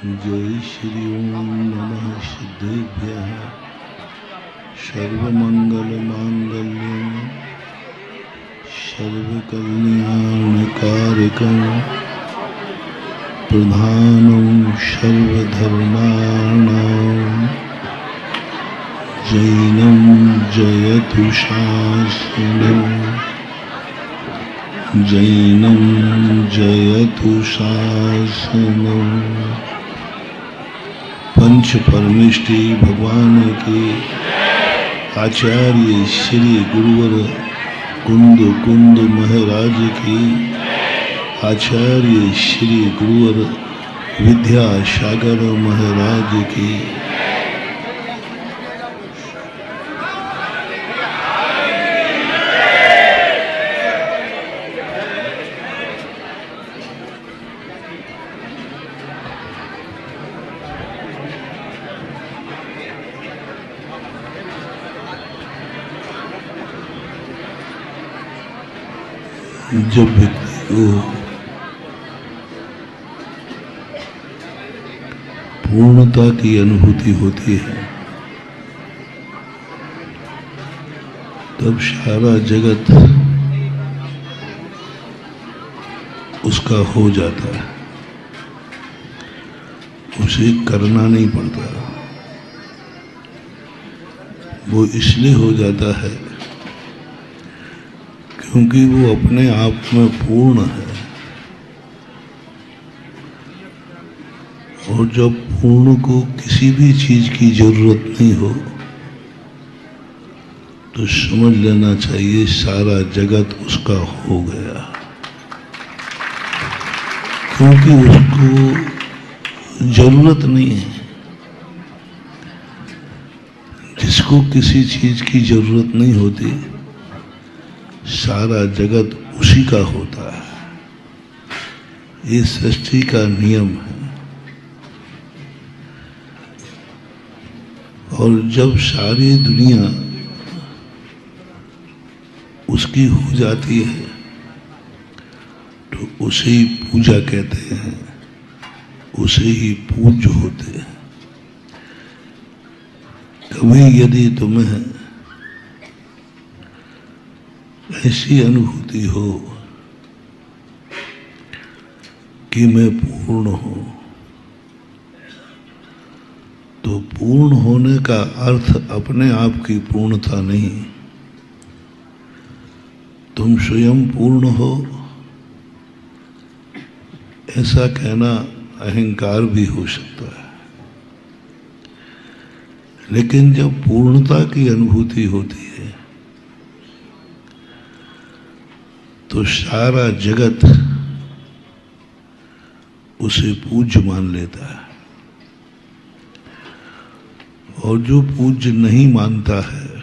जय श्री ओम नमः सिद्धेभ्यः सर्वमंगलमांगल्यं सर्वकल्याणकारकं प्रधानं सर्वधर्माणां जैनं जयतु शासनं जैनं जयतु शासनं। पंच परमेष्टि भगवान के आचार्य श्री गुरुवर कुंद कुंद महाराज की आचार्य श्री गुरुवर विद्यासागर महाराज की जब व्यक्ति को पूर्णता की अनुभूति होती है तब सारा जगत उसका हो जाता है, उसे करना नहीं पड़ता। वो इसलिए हो जाता है क्योंकि वो अपने आप में पूर्ण है, और जब पूर्ण को किसी भी चीज की जरूरत नहीं हो तो समझ लेना चाहिए सारा जगत उसका हो गया, क्योंकि उसको जरूरत नहीं है। जिसको किसी चीज की जरूरत नहीं होती सारा जगत उसी का होता है। ये सृष्टि का नियम है। और जब सारी दुनिया उसकी हो जाती है तो उसे ही पूजा कहते हैं, उसे ही पूज्य होते हैं। कभी यदि तुम्हें ऐसी अनुभूति हो कि मैं पूर्ण हूं, तो पूर्ण होने का अर्थ अपने आप की पूर्णता नहीं, तुम स्वयं पूर्ण हो ऐसा कहना अहंकार भी हो सकता है। लेकिन जब पूर्णता की अनुभूति होती है तो सारा जगत उसे पूज्य मान लेता है, और जो पूज्य नहीं मानता है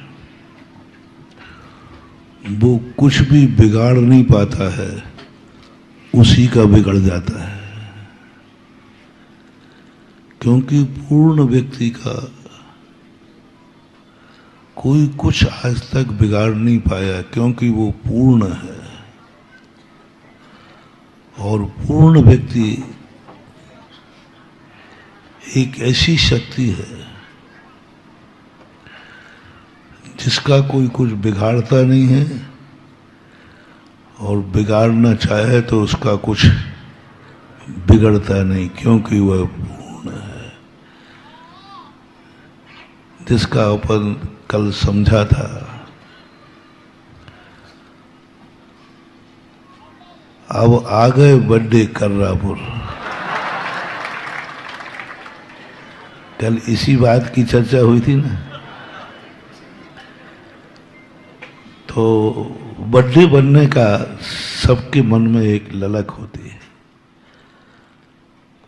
वो कुछ भी बिगाड़ नहीं पाता है, उसी का बिगड़ जाता है। क्योंकि पूर्ण व्यक्ति का कोई कुछ आज तक बिगाड़ नहीं पाया, क्योंकि वो पूर्ण है। और पूर्ण व्यक्ति एक ऐसी शक्ति है जिसका कोई कुछ बिगाड़ता नहीं है, और बिगाड़ना चाहे तो उसका कुछ बिगड़ता नहीं, क्योंकि वह पूर्ण है। जिसका अपन कल समझा था, अब आ गए बर्थडे कर्रापुर। कल इसी बात की चर्चा हुई थी ना। तो बर्थडे बनने का सबके मन में एक ललक होती है।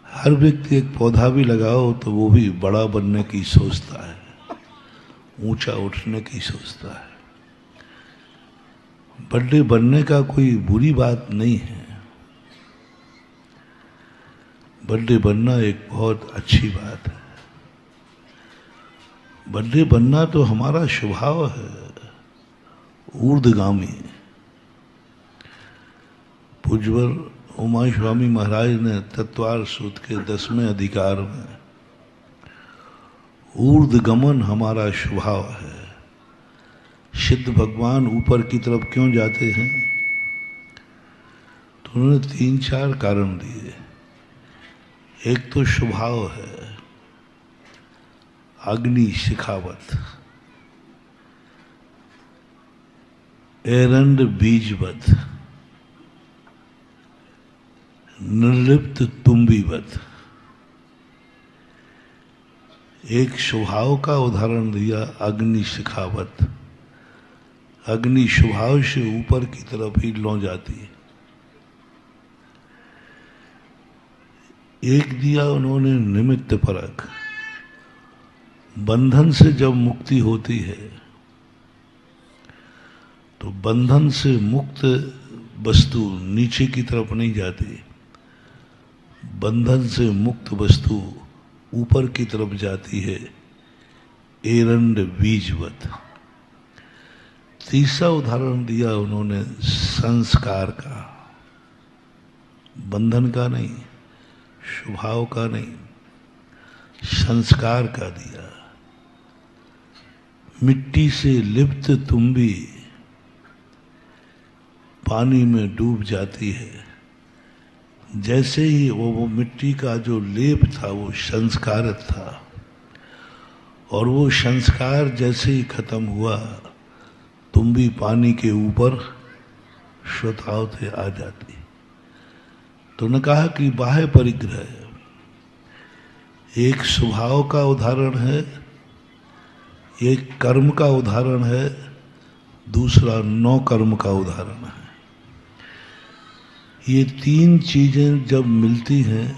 हर व्यक्ति एक पौधा भी लगाओ तो वो भी बड़ा बनने की सोचता है, ऊंचा उठने की सोचता है। बर्थडे बनने का कोई बुरी बात नहीं है। बर्थडे बनना एक बहुत अच्छी बात है। बर्थडे बनना तो हमारा स्वभाव है, ऊर्ध्वगामी। पूज्यवर उमा स्वामी महाराज ने तत्वार सूत के 10वें अधिकार में ऊर्ध्वगमन हमारा स्वभाव है। सिद्ध भगवान ऊपर की तरफ क्यों जाते हैं? तो उन्होंने 3-4 कारण दिए। एक तो स्वभाव है अग्नि शिखावत, एरंड बीजवत, निर्लिप्त तुम्बीवत। एक स्वभाव का उदाहरण दिया अग्नि शिखावत। अग्नि स्वभाव से ऊपर की तरफ ही लौ जाती है। एक दिया उन्होंने निमित्त परक। बंधन से जब मुक्ति होती है तो बंधन से मुक्त वस्तु नीचे की तरफ नहीं जाती, बंधन से मुक्त वस्तु ऊपर की तरफ जाती है, एरंड बीजवत। तीसरा उदाहरण दिया उन्होंने संस्कार का, बंधन का नहीं, स्वभाव का नहीं, संस्कार का दिया। मिट्टी से लिप्त तुम्बी पानी में डूब जाती है। जैसे ही वो मिट्टी का जो लेप था वो संस्कार था, और वो संस्कार जैसे ही खत्म हुआ तुम्बी पानी के ऊपर स्वतः से आ जाती। तो ने कहा कि बाह्य परिग्रह एक स्वभाव का उदाहरण है, एक कर्म का उदाहरण है, दूसरा नौ कर्म का उदाहरण है। ये 3 चीजें जब मिलती हैं,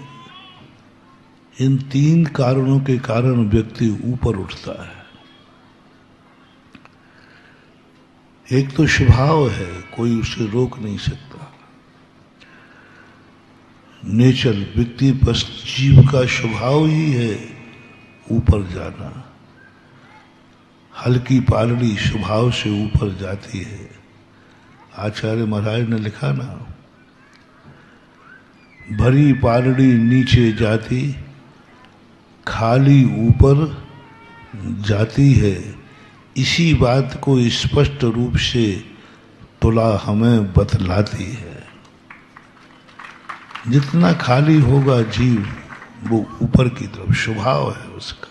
इन 3 कारणों के कारण व्यक्ति ऊपर उठता है। एक तो स्वभाव है, कोई उसे रोक नहीं सकता। नेचर, व्यक्ति बस जीव का स्वभाव ही है ऊपर जाना। हल्की पालड़ी स्वभाव से ऊपर जाती है। आचार्य महाराज ने लिखा ना, भरी पालड़ी नीचे जाती, खाली ऊपर जाती है। इसी बात को स्पष्ट रूप से तुला हमें बतलाती है। जितना खाली होगा जीव वो ऊपर की तरफ, स्वभाव है उसका।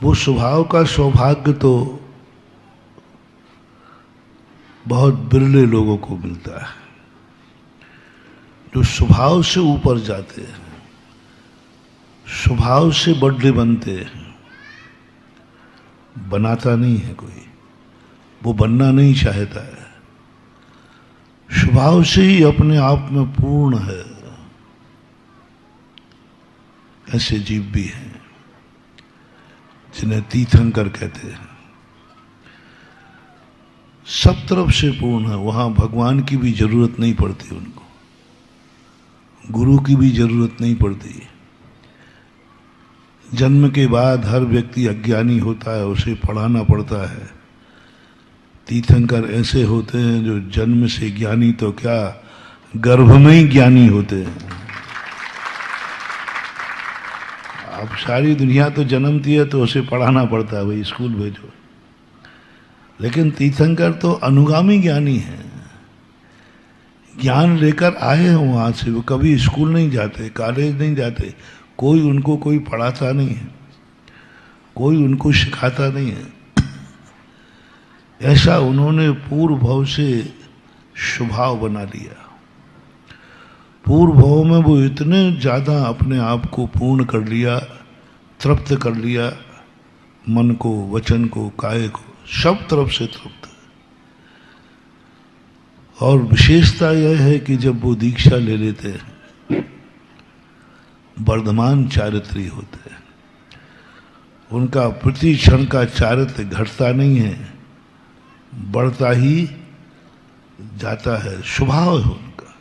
वो स्वभाव का सौभाग्य तो बहुत बिरले लोगों को मिलता है, जो स्वभाव से ऊपर जाते हैं, स्वभाव से बड़े बनते हैं। बनाता नहीं है कोई, वो बनना नहीं चाहता है, स्वभाव से ही अपने आप में पूर्ण है। ऐसे जीव भी हैं जिन्हें तीर्थंकर कहते हैं। सब तरफ से पूर्ण है, वहां भगवान की भी जरूरत नहीं पड़ती उनको, गुरु की भी जरूरत नहीं पड़ती। जन्म के बाद हर व्यक्ति अज्ञानी होता है, उसे पढ़ाना पड़ता है। तीर्थंकर ऐसे होते हैं जो जन्म से ज्ञानी तो क्या, गर्भ में ही ज्ञानी होते हैं। अब सारी दुनिया तो जन्मती है तो उसे पढ़ाना पड़ता है, भाई स्कूल भेजो। लेकिन तीर्थंकर तो अनुगामी ज्ञानी है, ज्ञान लेकर आए हैं वहां से। वो कभी स्कूल नहीं जाते, कॉलेज नहीं जाते, कोई उनको कोई पढ़ाता नहीं है, कोई उनको सिखाता नहीं है। ऐसा उन्होंने पूर्व भाव से स्वभाव बना लिया। पूर्व भाव में वो इतने ज्यादा अपने आप को पूर्ण कर लिया, तृप्त कर लिया, मन को, वचन को, काया को, सब तरफ से तृप्त। और विशेषता यह है कि जब वो दीक्षा ले लेते हैं, वर्धमान चारित्री होते हैं। उनका प्रति क्षण का चारित्र घटता नहीं है, बढ़ता ही जाता है। स्वभाव है उनका,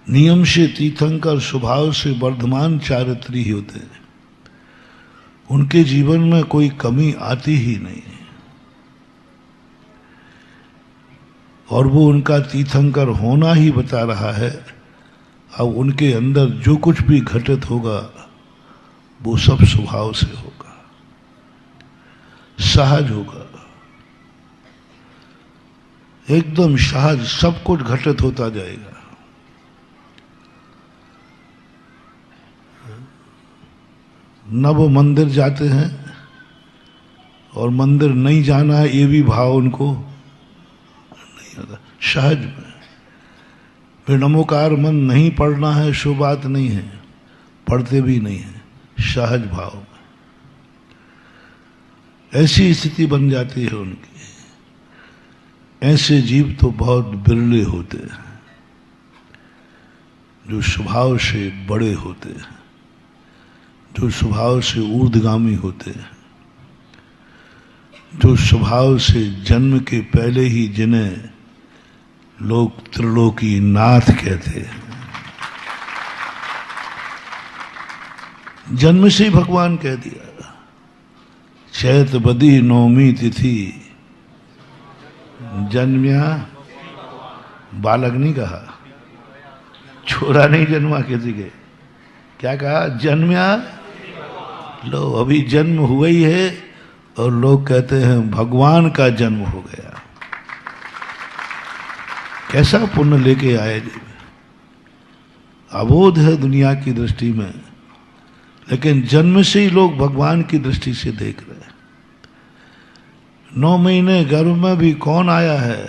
नियम से तीर्थंकर स्वभाव से वर्धमान चारित्री ही होते हैं। उनके जीवन में कोई कमी आती ही नहीं है। और वो उनका तीर्थंकर होना ही बता रहा है। अब उनके अंदर जो कुछ भी घटित होगा वो सब स्वभाव से होगा, सहज होगा, एकदम सहज सब कुछ घटित होता जाएगा। न वो मंदिर जाते हैं और मंदिर नहीं जाना है ये भी भाव उनको नहीं आता, सहज में। फिर नमोकार मन नहीं पढ़ना है सो बात नहीं है, पढ़ते भी नहीं है, सहज भाव में ऐसी स्थिति बन जाती है उनकी। ऐसे जीव तो बहुत बिरले होते हैं जो स्वभाव से बड़े होते हैं, जो स्वभाव से ऊर्ध्वगामी होते हैं, जो स्वभाव से जन्म के पहले ही जिन्हें लोग त्रिलोकी नाथ कहते हैं, जन्म से ही भगवान कह दिया। चैत बदी नौमी तिथि जन्म्या, बालक नहीं कहा, छोरा नहीं जन्मा किसी के, क्या कहा? जन्म्या। लो अभी जन्म हुआ ही है और लोग कहते हैं भगवान का जन्म हो गया। कैसा पुण्य लेके आए जी। अबोध है दुनिया की दृष्टि में, लेकिन जन्म से ही लोग भगवान की दृष्टि से देख रहे हैं। 9 महीने गर्भ में भी कौन आया है?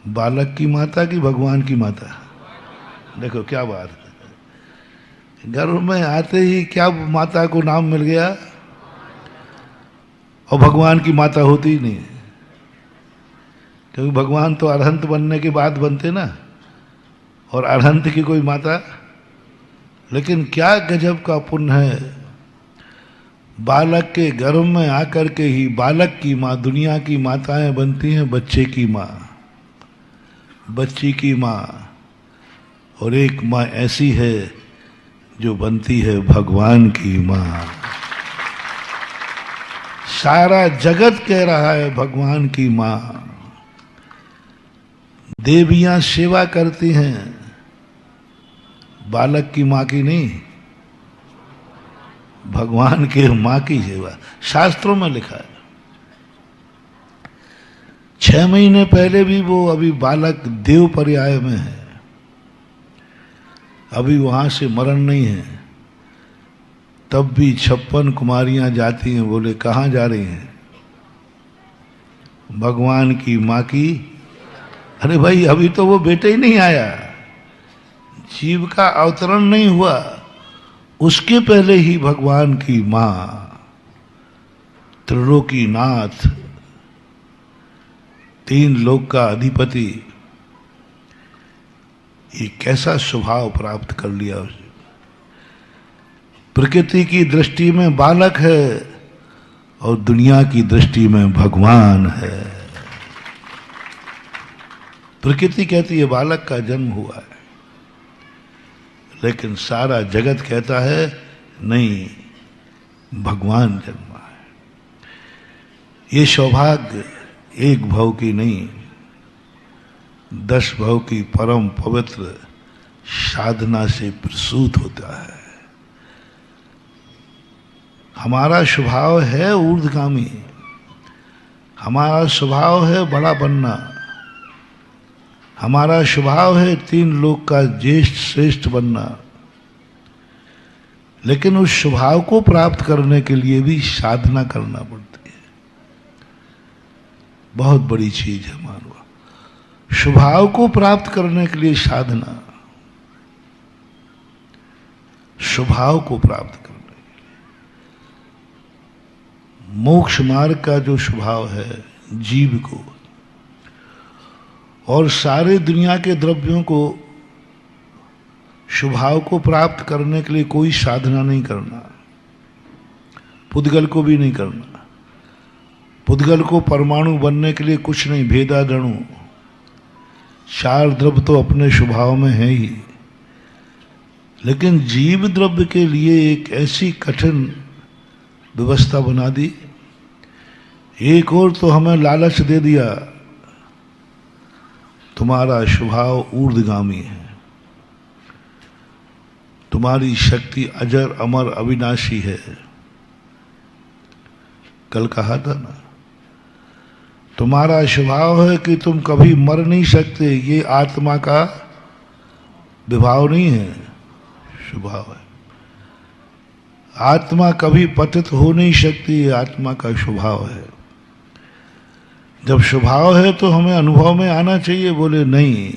बालक की माता की भगवान की माता? देखो क्या बात है, गर्भ में आते ही क्या माता को नाम मिल गया और भगवान की माता होती ही नहीं, क्योंकि भगवान तो अरहंत बनने के बाद बनते ना, और अरहंत की कोई माता। लेकिन क्या गजब का पुण्य है, बालक के गर्भ में आकर के ही बालक की माँ, दुनिया की माताएं बनती हैं बच्चे की माँ, बच्ची की माँ, और एक माँ ऐसी है जो बनती है भगवान की माँ। सारा जगत कह रहा है भगवान की माँ। देवियां सेवा करती हैं, बालक की माँ की नहीं, भगवान के माँ की सेवा। शास्त्रों में लिखा है। 6 महीने पहले भी वो अभी बालक देव पर्याय में है, अभी वहां से मरण नहीं है, तब भी 56 कुमारियां जाती हैं। बोले कहाँ जा रही हैं? भगवान की माँ की। अरे भाई अभी तो वो बेटे ही नहीं आया, जीव का अवतरण नहीं हुआ, उसके पहले ही भगवान की माँ, त्रिलोकी नाथ, 3 लोक का अधिपति, ये कैसा स्वभाव प्राप्त कर लिया उसने। प्रकृति की दृष्टि में बालक है और दुनिया की दृष्टि में भगवान है। प्रकृति कहती है बालक का जन्म हुआ है, लेकिन सारा जगत कहता है नहीं, भगवान जन्मा है। ये सौभाग्य एक भव की नहीं, 10 भव की परम पवित्र साधना से प्रसूत होता है। हमारा स्वभाव है ऊर्ध्वगामी, हमारा स्वभाव है बड़ा बनना, हमारा स्वभाव है 3 लोक का ज्येष्ठ श्रेष्ठ बनना। लेकिन उस स्वभाव को प्राप्त करने के लिए भी साधना करना पड़ती है। बहुत बड़ी चीज है मानव, स्वभाव को प्राप्त करने के लिए साधना, स्वभाव को प्राप्त करने के लिए। मोक्ष मार्ग का जो स्वभाव है जीव को, और सारे दुनिया के द्रव्यों को, स्वभाव को प्राप्त करने के लिए कोई साधना नहीं करना, पुद्गल को भी नहीं करना। पुद्गल को परमाणु बनने के लिए कुछ नहीं, भेदादणु, 4 द्रव्य तो अपने स्वभाव में है ही। लेकिन जीव द्रव्य के लिए एक ऐसी कठिन व्यवस्था बना दी एक और तो हमें लालच दे दिया, तुम्हारा स्वभाव ऊर्ध्वगामी है, तुम्हारी शक्ति अजर अमर अविनाशी है। कल कहा था ना, तुम्हारा स्वभाव है कि तुम कभी मर नहीं सकते, ये आत्मा का विभाव नहीं है, स्वभाव है। आत्मा कभी पतित हो नहीं सकती, ये आत्मा का स्वभाव है। जब स्वभाव है तो हमें अनुभव में आना चाहिए। बोले नहीं,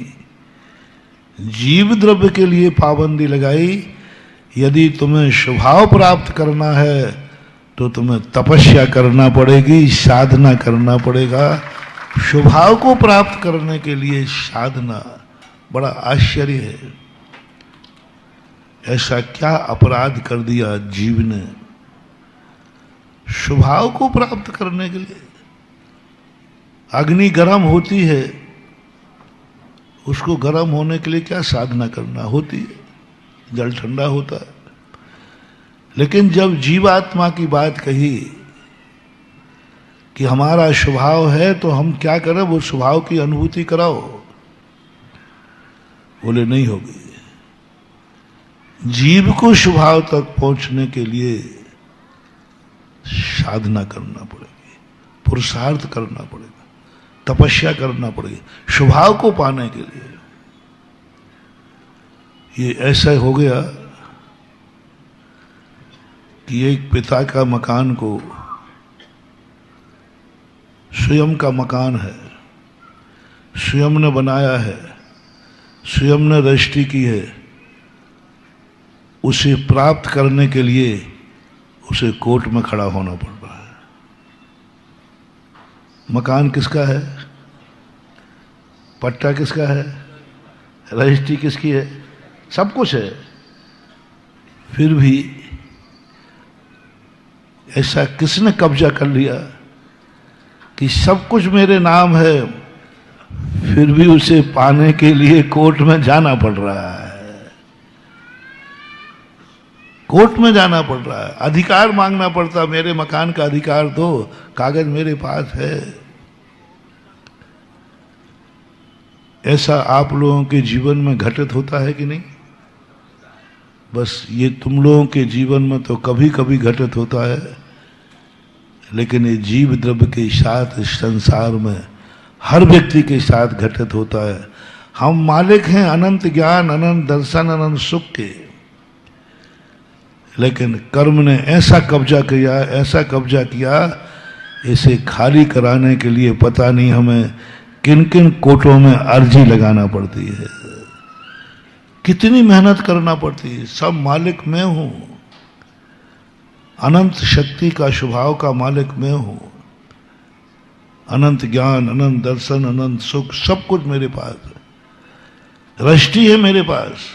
जीव द्रव्य के लिए पाबंदी लगाई, यदि तुम्हें स्वभाव प्राप्त करना है तो तुम्हें तपस्या करना पड़ेगी, साधना करना पड़ेगा। स्वभाव को प्राप्त करने के लिए साधना, बड़ा आश्चर्य है। ऐसा क्या अपराध कर दिया जीव ने स्वभाव को प्राप्त करने के लिए? अग्नि गर्म होती है, उसको गर्म होने के लिए क्या साधना करना होती है? जल ठंडा होता है। लेकिन जब जीवात्मा की बात कही कि हमारा स्वभाव है तो हम क्या करें, वो स्वभाव की अनुभूति कराओ, बोले नहीं होगी। जीव को स्वभाव तक पहुंचने के लिए साधना करना पड़ेगी, पुरुषार्थ करना पड़ेगा, तपस्या करना पड़ेगी स्वभाव को पाने के लिए। ये ऐसा हो गया कि एक पिता का मकान को, स्वयं का मकान है, स्वयं ने बनाया है, स्वयं ने रजिस्ट्री की है, उसे प्राप्त करने के लिए उसे कोर्ट में खड़ा होना पड़ रहा है। मकान किसका है? पट्टा किसका है? रजिस्ट्री किसकी है? सब कुछ है। फिर भी ऐसा किसने कब्जा कर लिया कि सब कुछ मेरे नाम है, फिर भी उसे पाने के लिए कोर्ट में जाना पड़ रहा है, कोर्ट में जाना पड़ रहा है, अधिकार मांगना पड़ता, मेरे मकान का अधिकार दो, कागज मेरे पास है। ऐसा आप लोगों के जीवन में घटित होता है कि नहीं? बस ये तुम लोगों के जीवन में तो कभी कभी घटित होता है, लेकिन ये जीव द्रव्य के साथ इस संसार में हर व्यक्ति के साथ घटित होता है। हम मालिक हैं अनंत ज्ञान, अनंत दर्शन, अनंत सुख के, लेकिन कर्म ने ऐसा कब्जा किया, ऐसा कब्जा किया, इसे खाली कराने के लिए पता नहीं हमें किन किन कोर्टों में अर्जी लगाना पड़ती है, कितनी मेहनत करना पड़ती है। सब मालिक मैं हूं, अनंत शक्ति का, स्वभाव का मालिक मैं हूं, अनंत ज्ञान, अनंत दर्शन, अनंत सुख, सब कुछ मेरे पास है, रजिस्ट्री है मेरे पास,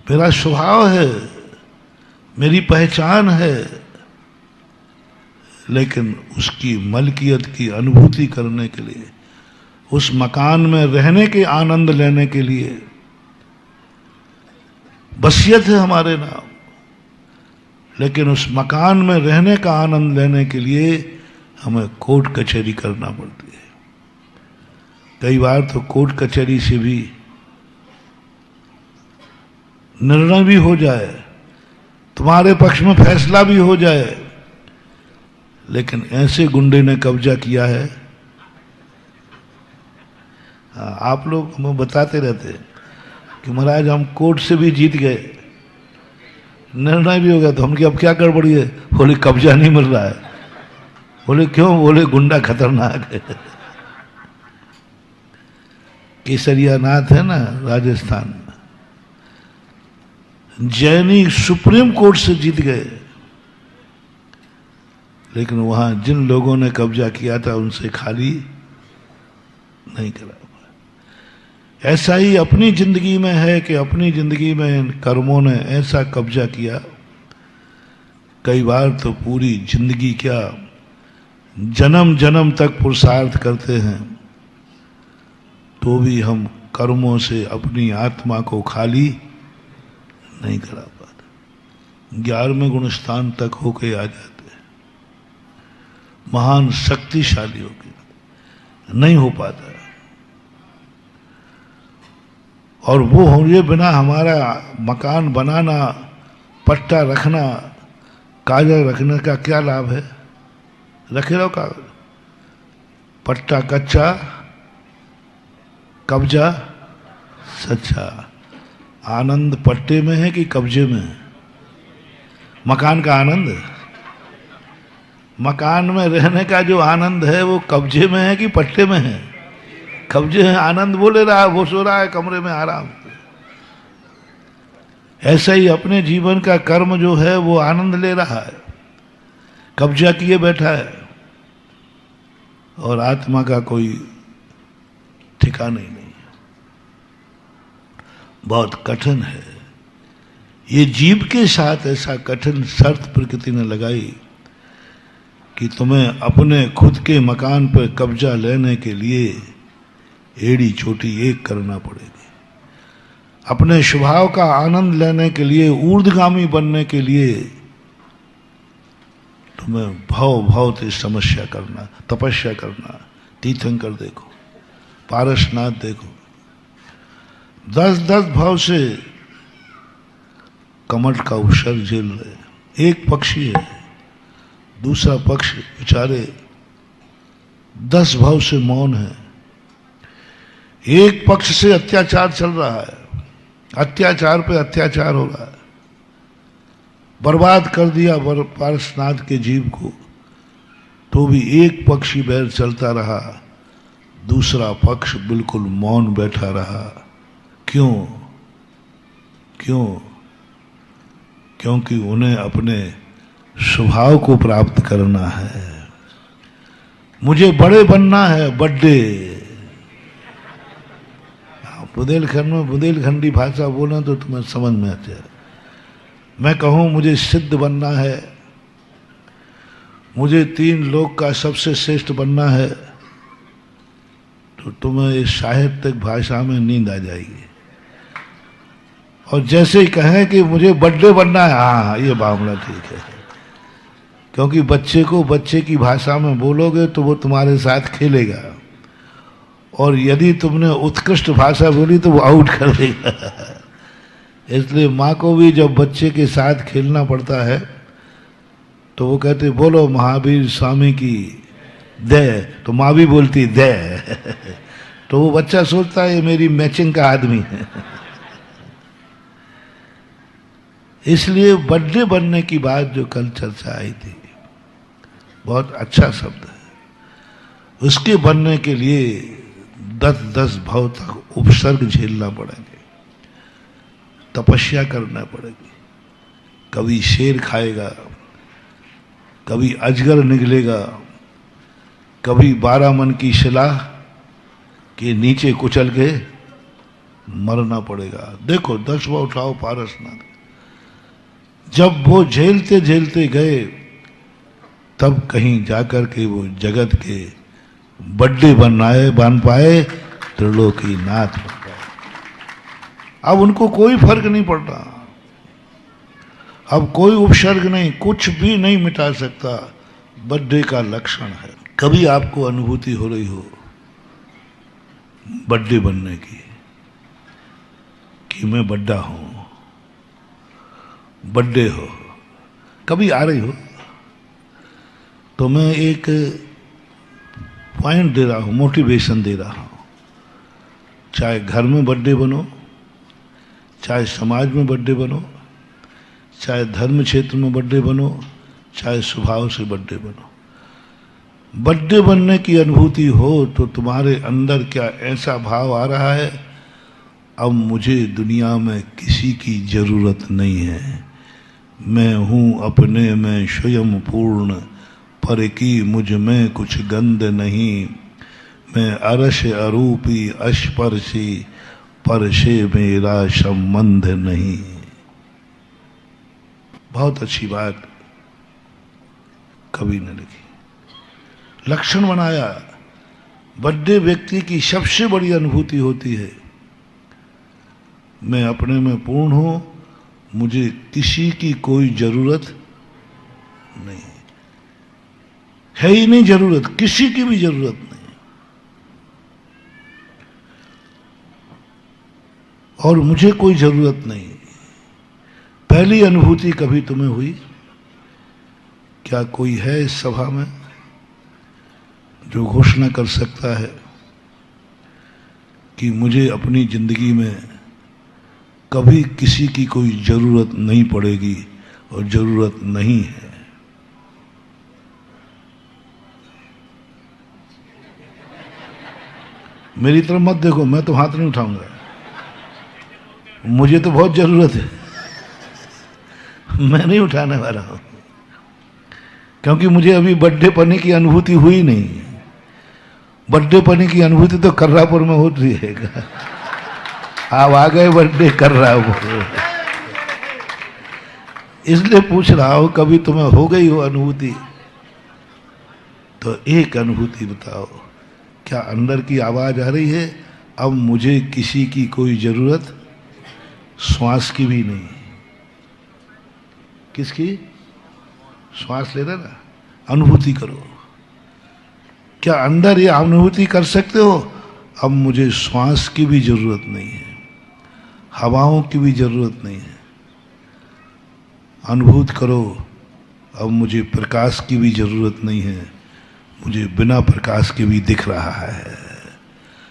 मेरा स्वभाव है, मेरी पहचान है। लेकिन उसकी मलकियत की अनुभूति करने के लिए, उस मकान में रहने के आनंद लेने के लिए वसीयत है हमारे नाम, लेकिन उस मकान में रहने का आनंद लेने के लिए हमें कोर्ट कचहरी करना पड़ती है। कई बार तो कोर्ट कचहरी से भी निर्णय भी हो जाए, तुम्हारे पक्ष में फैसला भी हो जाए, लेकिन ऐसे गुंडे ने कब्जा किया है। आप लोग हमें बताते रहते हैं कि महाराज हम कोर्ट से भी जीत गए, निर्णय भी हो गया, तो हम कि अब क्या गड़बड़ी है? बोले कब्जा नहीं मिल रहा है। बोले क्यों? बोले गुंडा खतरनाक है। केसरिया नाथ है ना राजस्थान, जैनी सुप्रीम कोर्ट से जीत गए, लेकिन वहां जिन लोगों ने कब्जा किया था उनसे खाली नहीं करा। ऐसा ही अपनी जिंदगी में है कि अपनी जिंदगी में कर्मों ने ऐसा कब्जा किया, कई बार तो पूरी जिंदगी क्या जन्म जन्म तक पुरुषार्थ करते हैं, तो भी हम कर्मों से अपनी आत्मा को खाली नहीं करा पाते। 11वें गुण स्थान तक होके आ जाते हैं। महान शक्तिशाली होगी, नहीं हो पाता। और वो हुए बिना हमारा मकान बनाना, पट्टा रखना, कागज रखने का क्या लाभ है? रखे रहो कागज, पट्टा कच्चा, कब्जा सच्चा। आनंद पट्टे में है कि कब्जे में है? मकान का आनंद, मकान में रहने का जो आनंद है वो कब्जे में है कि पट्टे में है? कब्जे है, आनंद वो ले रहा है, वो सो रहा है कमरे में आराम। ऐसा ही अपने जीवन का कर्म जो है वो आनंद ले रहा है, कब्जा किए बैठा है, और आत्मा का कोई ठिकाना ही नहीं है। बहुत कठिन है। ये जीव के साथ ऐसा कठिन शर्त प्रकृति ने लगाई कि तुम्हें अपने खुद के मकान पर कब्जा लेने के लिए एड़ी चोटी एक करना पड़ेगी। अपने स्वभाव का आनंद लेने के लिए, ऊर्ध्वगामी बनने के लिए तुम्हें भाव से समस्या करना, तपस्या करना। तीर्थंकर देखो, पारसनाथ देखो, 10-10 भाव से कमठ का उपसर्ग झेल रहे। एक पक्षी है, दूसरा पक्ष बेचारे 10 भाव से मौन है। एक पक्ष से अत्याचार चल रहा है, अत्याचार पे अत्याचार हो रहा है, बर्बाद कर दिया पारसनाथ के जीव को, तो भी एक पक्षी बैर चलता रहा, दूसरा पक्ष बिल्कुल मौन बैठा रहा। क्यों? क्यों? क्योंकि उन्हें अपने स्वभाव को प्राप्त करना है। मुझे बड़े बनना है, बड्डे। बुंदेलखंड में बुंदेलखंडी भाषा बोलना तो तुम्हें समझ में आते है। मैं कहूँ मुझे सिद्ध बनना है, मुझे 3 लोक का सबसे श्रेष्ठ बनना है, तो तुम्हें इस साहित्यिक भाषा में नींद आ जाएगी। और जैसे ही कहें कि मुझे बर्थडे बनना है, हाँ ये मामला ठीक है। क्योंकि बच्चे को बच्चे की भाषा में बोलोगे तो वो तुम्हारे साथ खेलेगा, और यदि तुमने उत्कृष्ट भाषा बोली तो वो आउट कर देगा। इसलिए माँ को भी जब बच्चे के साथ खेलना पड़ता है तो वो कहते बोलो महावीर स्वामी की दे, तो माँ भी बोलती दे। तो वो बच्चा सोचता है ये मेरी मैचिंग का आदमी है। इसलिए बर्थडे बनने की बात जो कल चर्चा आई थी, बहुत अच्छा शब्द है। उसके बनने के लिए 10-10 भाव तक उपसर्ग झेलना पड़ेंगे, तपस्या करना पड़ेगी। कभी शेर खाएगा, कभी अजगर निकलेगा, कभी 12 मन की शिला के नीचे कुचल के मरना पड़ेगा। देखो 10 भाव उठाओ पारसनाथ, जब वो झेलते झेलते गए तब कहीं जाकर के वो जगत के बड्डे बन पाए, त्रिलोकी नाथ बन पाए। अब उनको कोई फर्क नहीं पड़ता, अब कोई उपसर्ग नहीं, कुछ भी नहीं मिटा सकता। बड्डे का लक्षण है। कभी आपको अनुभूति हो रही हो बड्डे बनने की कि मैं बड्डा हूं, बड्डे हो, कभी आ रही हो तो मैं एक पॉइंट दे रहा हूं, मोटिवेशन दे रहा हूं। चाहे घर में बर्थडे बनो, चाहे समाज में बर्थडे बनो, चाहे धर्म क्षेत्र में बर्थडे बनो, चाहे स्वभाव से बर्थडे बनो, बर्थडे बनने की अनुभूति हो तो तुम्हारे अंदर क्या ऐसा भाव आ रहा है, अब मुझे दुनिया में किसी की जरूरत नहीं है, मैं हूं अपने में स्वयं पूर्ण, पर की मुझ में कुछ गंध नहीं, मैं अरश अरूपी अस्पर्शी, पर से मेरा संबंध नहीं। बहुत अच्छी बात कवि ने लिखी, लक्षण बनाया। बड्डे व्यक्ति की सबसे बड़ी अनुभूति होती है मैं अपने में पूर्ण हूं, मुझे किसी की कोई जरूरत नहीं है ही नहीं जरूरत, किसी की भी जरूरत नहीं। और मुझे कोई जरूरत नहीं। पहली अनुभूति कभी तुम्हें हुई? क्या कोई है इस सभा में जो घोषणा कर सकता है कि मुझे अपनी जिंदगी में कभी किसी की कोई जरूरत नहीं पड़ेगी और जरूरत नहीं है? मेरी तरफ मत देखो, मैं तो हाथ नहीं उठाऊंगा, मुझे तो बहुत जरूरत है। मैं नहीं उठाने वाला हूं, क्योंकि मुझे अभी बर्थडे पने की अनुभूति हुई नहीं। बर्थडे पने की अनुभूति तो कर्रापुर में होती है। आप आ गए बर्थडे कर रहा हूं, इसलिए पूछ रहा हूं कभी तुम्हें हो गई हो अनुभूति? तो एक अनुभूति बताओ, क्या अंदर की आवाज आ रही है अब मुझे किसी की कोई जरूरत श्वास की भी नहीं? किसकी? श्वास ले रहे ना, अनुभूति करो। क्या अंदर ये अनुभूति कर सकते हो अब मुझे श्वास की भी जरूरत नहीं है, हवाओं की भी जरूरत नहीं है? अनुभूत करो अब मुझे प्रकाश की भी जरूरत नहीं है, मुझे बिना प्रकाश के भी दिख रहा है।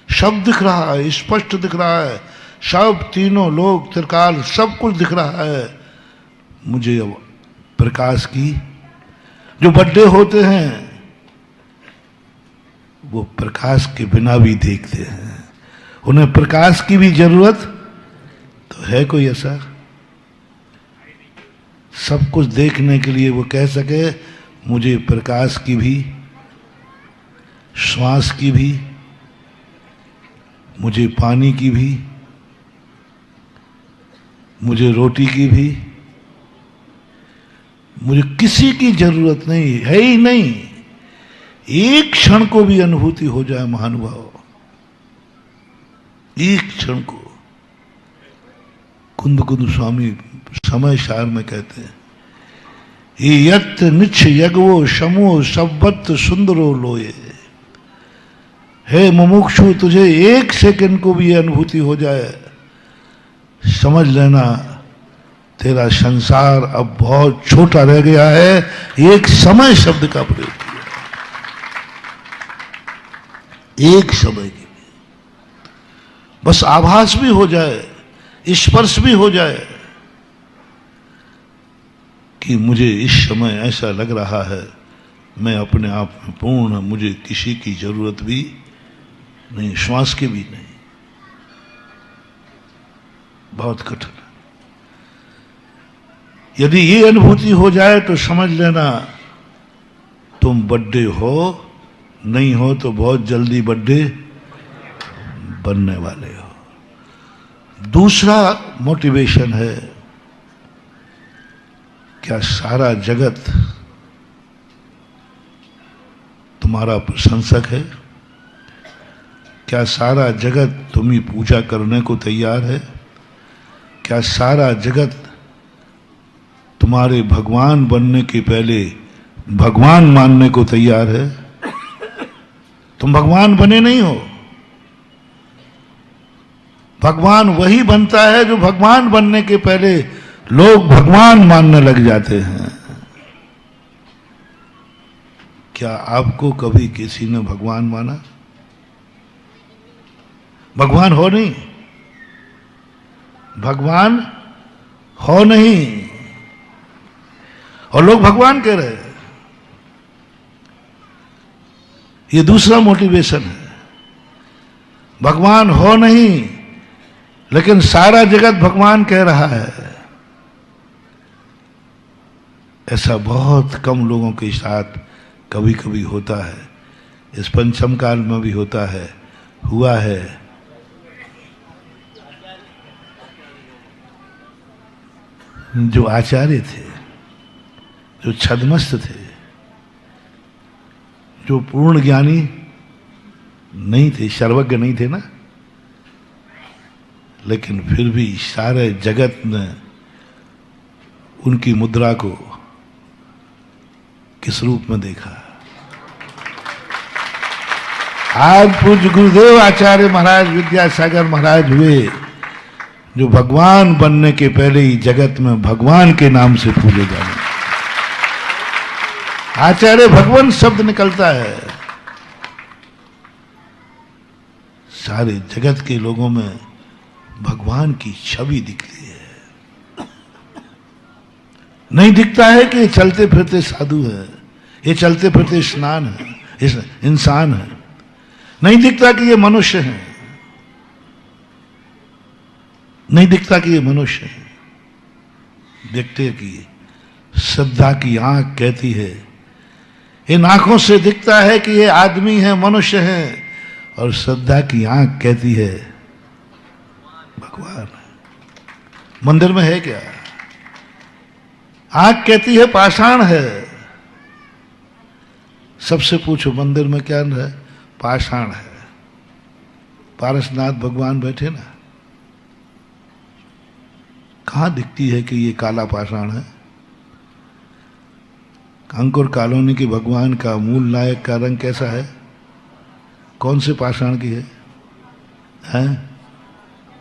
शब्द दिख रहा है, स्पष्ट दिख रहा है, सब तीनों लोग त्रिकाल सब कुछ दिख रहा है। मुझे अब प्रकाश की, जो बड्डे होते हैं वो प्रकाश के बिना भी देखते हैं, उन्हें प्रकाश की भी जरूरत तो है कोई ऐसा सब कुछ देखने के लिए वो कह सके मुझे प्रकाश की भी, श्वास की भी, मुझे पानी की भी, मुझे रोटी की भी, मुझे किसी की जरूरत नहीं है ही नहीं। एक क्षण को भी अनुभूति हो जाए महानुभाव, एक क्षण को। कुंद कुंद स्वामी समय सार में कहते हैं, यत निच्छ यज्ञो शमो शब्बत सुंदरो लोये। हे मुमुक्षु, तुझे एक सेकंड को भी अनुभूति हो जाए, समझ लेना तेरा संसार अब बहुत छोटा रह गया है। एक समय शब्द का प्रयोग किया, एक समय के लिए बस आभास भी हो जाए, स्पर्श भी हो जाए कि मुझे इस समय ऐसा लग रहा है मैं अपने आप में पूर्ण, मुझे किसी की जरूरत भी नहीं, श्वास की भी नहीं। बहुत कठिन। यदि ये अनुभूति हो जाए तो समझ लेना तुम बड्डे हो, नहीं हो तो बहुत जल्दी बड्डे बनने वाले हो। दूसरा मोटिवेशन है, क्या सारा जगत तुम्हारा प्रशंसक है? क्या सारा जगत तुम्ही पूजा करने को तैयार है? क्या सारा जगत तुम्हारे भगवान बनने के पहले भगवान मानने को तैयार है? तुम भगवान बने नहीं हो। भगवान वही बनता है जो भगवान बनने के पहले लोग भगवान मानने लग जाते हैं। क्या आपको कभी किसी ने भगवान माना? भगवान हो नहीं, भगवान हो नहीं, और लोग भगवान कह रहे हैं। ये दूसरा मोटिवेशन है। भगवान हो नहीं लेकिन सारा जगत भगवान कह रहा है। ऐसा बहुत कम लोगों के साथ कभी कभी होता है, इस पंचम काल में भी होता है, हुआ है। जो आचार्य थे, जो छद्मस्त थे, जो पूर्ण ज्ञानी नहीं थे, सर्वज्ञ नहीं थे ना, लेकिन फिर भी सारे जगत ने उनकी मुद्रा को किस रूप में देखा? आज पूज्य गुरुदेव आचार्य महाराज विद्यासागर महाराज हुए जो भगवान बनने के पहले ही जगत में भगवान के नाम से पूजे जाने। आचार्य भगवान शब्द निकलता है, सारे जगत के लोगों में भगवान की छवि दिखती है। नहीं दिखता है कि ये चलते फिरते साधु है, ये चलते फिरते स्नान है, इंसान है। नहीं दिखता कि ये मनुष्य है, नहीं दिखता कि ये मनुष्य है। देखते कि श्रद्धा की आंख कहती है, इन आंखों से दिखता है कि ये आदमी है, मनुष्य है, और श्रद्धा की आंख कहती है भगवान है। मंदिर में है क्या? आंख कहती है पाषाण है। सबसे पूछो मंदिर में क्या है? पाषाण है। पारसनाथ भगवान बैठे ना, कहां दिखती है कि ये काला पाषाण है? अंकुर कॉलोनी के भगवान का मूल नायक का रंग कैसा है? कौन से पाषाण की है? हैं?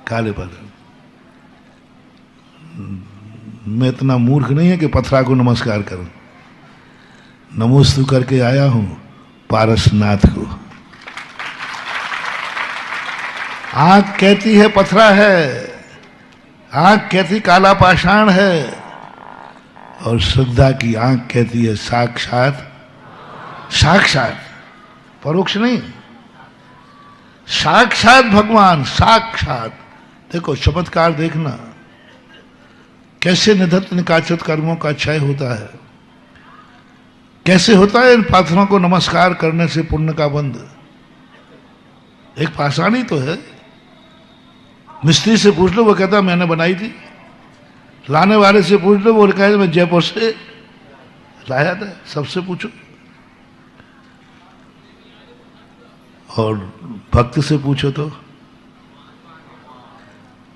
काले पाषाण। मैं इतना मूर्ख नहीं है कि पथरा को नमस्कार करूं। नमोस्तु करके आया हूं पारसनाथ को। आंख कहती है पथरा है, आंख कहती काला पाषाण है, और श्रद्धा की आंख कहती है साक्षात। साक्षात, परोक्ष नहीं, साक्षात भगवान, साक्षात। देखो चमत्कार देखना, कैसे निधत्त निकाचित कर्मों का क्षय होता है, कैसे होता है इन पाथरों को नमस्कार करने से पुण्य का बंध। एक पाषाण ही तो है। मिस्त्री से पूछ लो, वो कहता मैंने बनाई थी। लाने वाले से पूछ लो, वो कहता मैं जयपुर से लाया था। सबसे पूछो। और भक्त से पूछो तो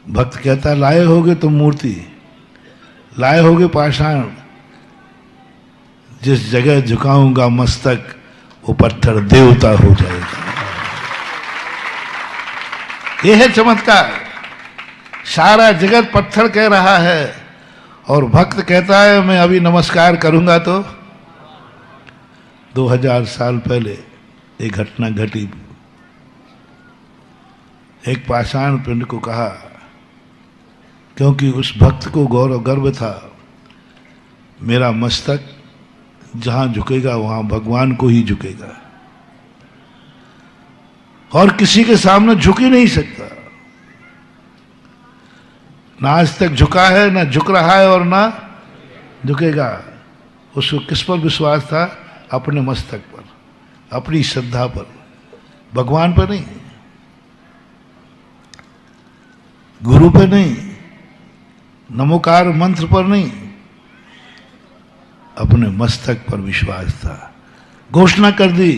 भक्त कहता लाए होगे तुम मूर्ति, लाए होगे पाषाण, जिस जगह झुकाऊंगा मस्तक वो पत्थर देवता हो जाएगा। यह है चमत्कार। सारा जगत पत्थर कह रहा है और भक्त कहता है मैं अभी नमस्कार करूंगा। तो 2000 साल पहले एक घटना घटी। एक पाषाण पिंड को कहा, क्योंकि उस भक्त को गौरव गर्व था, मेरा मस्तक जहां झुकेगा वहां भगवान को ही झुकेगा, और किसी के सामने झुक ही नहीं सकता। ना आज तक झुका है, ना झुक रहा है, और ना झुकेगा। उसको किस पर विश्वास था? अपने मस्तक पर, अपनी श्रद्धा पर, भगवान पर नहीं, गुरु पर नहीं, नमोकार मंत्र पर नहीं, अपने मस्तक पर विश्वास था। घोषणा कर दी।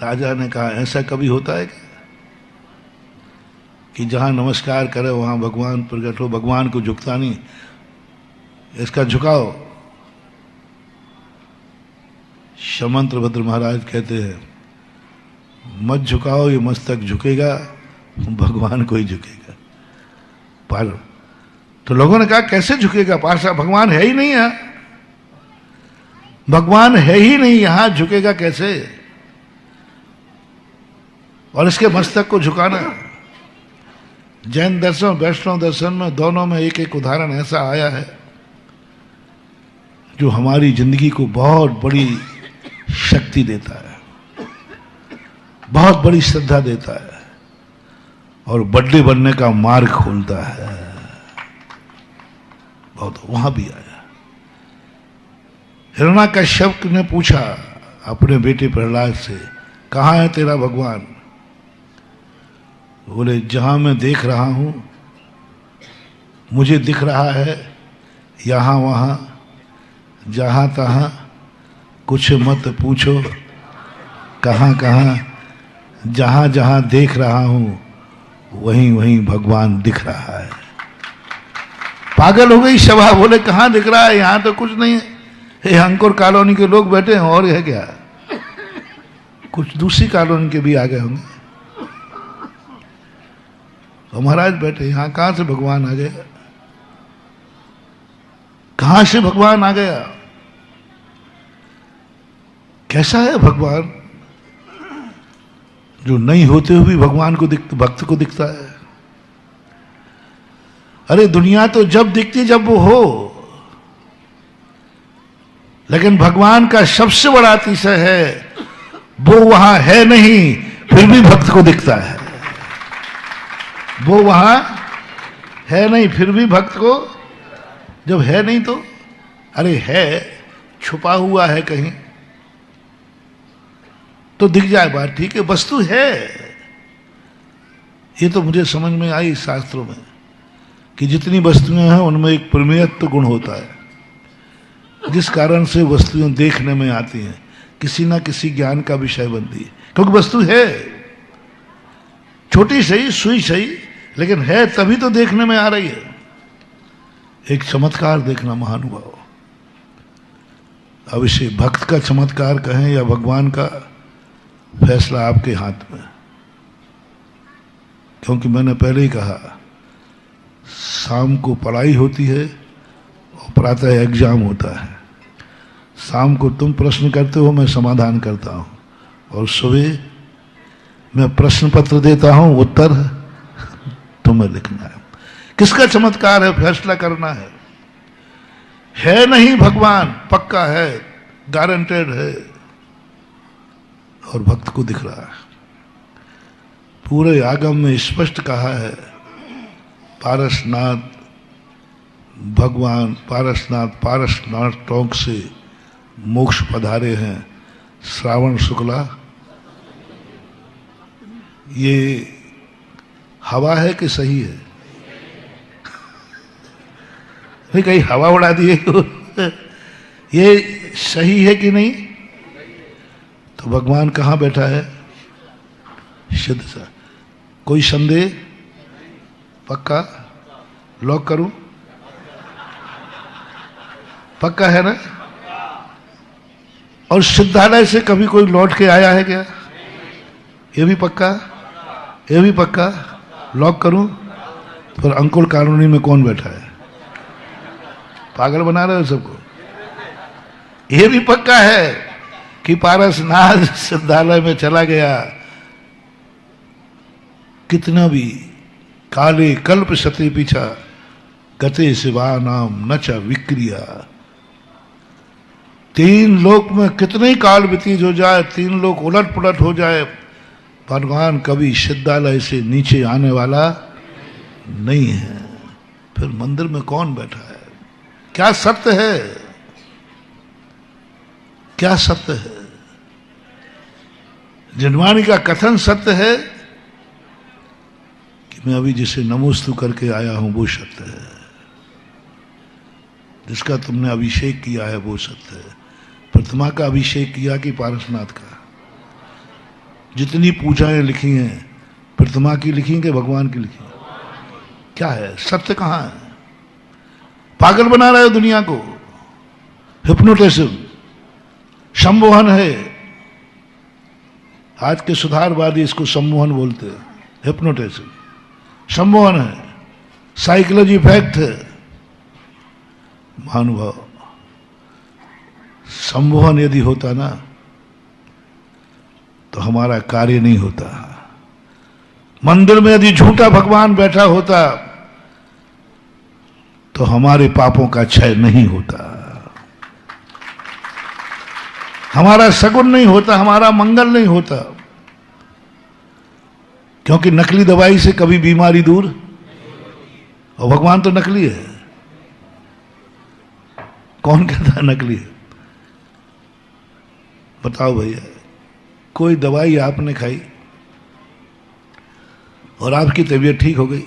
राजा ने कहा ऐसा कभी होता है क्या कि जहां नमस्कार करे वहां भगवान प्रकट हो? भगवान को झुकता नहीं, इसका झुकाओ। शमंत्रभद्र महाराज कहते हैं मत झुकाओ, ये मस्तक झुकेगा, भगवान को ही झुकेगा। पर तो लोगों ने कहा कैसे झुकेगा? पाशा भगवान है ही नहीं है, भगवान है ही नहीं यहां, झुकेगा कैसे? और इसके मस्तक को झुकाना। जैन दर्शन, वैष्णव दर्शन में दोनों में एक एक उदाहरण ऐसा आया है जो हमारी जिंदगी को बहुत बड़ी शक्ति देता है, बहुत बड़ी श्रद्धा देता है, और बड्डे बनने का मार्ग खोलता है। बहुत वहां भी आया। हिरण्याकश्यप ने पूछा अपने बेटे प्रहलाद से, कहाँ है तेरा भगवान? बोले जहां मैं देख रहा हूं, मुझे दिख रहा है, यहां वहां जहां तहां, कुछ मत पूछो कहां कहां, जहां जहां देख रहा हूं वहीं वहीं भगवान दिख रहा है। पागल हो गई सभा। बोले कहां दिख रहा है? यहां तो कुछ नहीं है, ये अंकुर कॉलोनी के लोग बैठे हैं, और है क्या? कुछ दूसरी कॉलोनी के भी आ गए होंगे। तो महाराज बैठे, यहां कहां से भगवान आ गया? कहां से भगवान आ गया? कैसा है भगवान जो नहीं होते हुए भी भगवान को भक्त को दिखता है? अरे दुनिया तो जब दिखती जब वो हो, लेकिन भगवान का सबसे बड़ा अतिशय है वो वहां है नहीं फिर भी भक्त को दिखता है। वो वहां है नहीं फिर भी भक्त को, जब है नहीं तो अरे है, छुपा हुआ है कहीं तो दिख जाए बात, ठीक है, वस्तु है। ये तो मुझे समझ में आई शास्त्रों में कि जितनी वस्तुएं हैं उनमें एक प्रमेयत्व गुण होता है जिस कारण से वस्तुएं देखने में आती हैं, किसी ना किसी ज्ञान का विषय बनती है, क्योंकि वस्तु है, छोटी सही सुई सही, लेकिन है तभी तो देखने में आ रही है। एक चमत्कार देखना महानुभाव, अब इसे भक्त का चमत्कार कहें या भगवान का, फैसला आपके हाथ में। क्योंकि मैंने पहले ही कहा शाम को पढ़ाई होती है और प्रातः एग्जाम होता है। शाम को तुम प्रश्न करते हो, मैं समाधान करता हूं, और सुबह मैं प्रश्न पत्र देता हूं, उत्तर तुम्हें लिखना है। किसका चमत्कार है? फैसला करना है नहीं भगवान, पक्का है, गारंटेड है, और भक्त को दिख रहा है। पूरे आगम में स्पष्ट कहा है पारसनाथ भगवान, पारसनाथ टोंक से मोक्ष पधारे हैं श्रावण शुक्ला। ये हवा है कि सही है? नहीं, कहीं हवा उड़ा दिए ये सही है कि नहीं? तो भगवान कहाँ बैठा है? सिद्ध सा। कोई संदेह? पक्का? लॉक करूं? पक्का है ना? और सिद्धालय से कभी कोई लौट के आया है क्या? ये भी पक्का? ये भी पक्का? लॉक करूं? फिर अंकुर कॉलोनी में कौन बैठा है? पागल बना रहे हो सबको। ये भी पक्का है कि पारसनाथ सिद्धालय में चला गया, कितना भी काले कल्प सते पीछा गते शिवा नाम न च विक्रिया। 3 लोक में कितने ही काल व्यतीत हो जाए, 3 लोक उलट पुलट हो जाए, भगवान कभी सिद्धालय से नीचे आने वाला नहीं है। फिर मंदिर में कौन बैठा है? क्या सत्य है? क्या सत्य है? जिनवाणी का कथन सत्य है कि मैं अभी जिसे नमोस्तु करके आया हूं वो सत्य है, जिसका तुमने अभिषेक किया है वो सत्य है। प्रतिमा का अभिषेक किया कि पारसनाथ का? जितनी पूजाएं लिखी हैं प्रतिमा की लिखी कि भगवान की लिखी? क्या है सत्य? कहां है? पागल बना रहे हो दुनिया को। हिप्नोटिज्म, सम्मोहन है। आज के सुधारवादी इसको सम्मोहन बोलते हैं। हिप्नोटिज्म सम्मोहन है, साइकोलॉजी इफेक्ट है। महानुभाव, सम्मोहन यदि होता ना तो हमारा कार्य नहीं होता। मंदिर में यदि झूठा भगवान बैठा होता तो हमारे पापों का क्षय नहीं होता, हमारा सगुन नहीं होता, हमारा मंगल नहीं होता। क्योंकि नकली दवाई से कभी बीमारी दूर, और भगवान तो नकली है। कौन कहता है नकली है? बताओ भैया, कोई दवाई आपने खाई और आपकी तबीयत ठीक हो गई,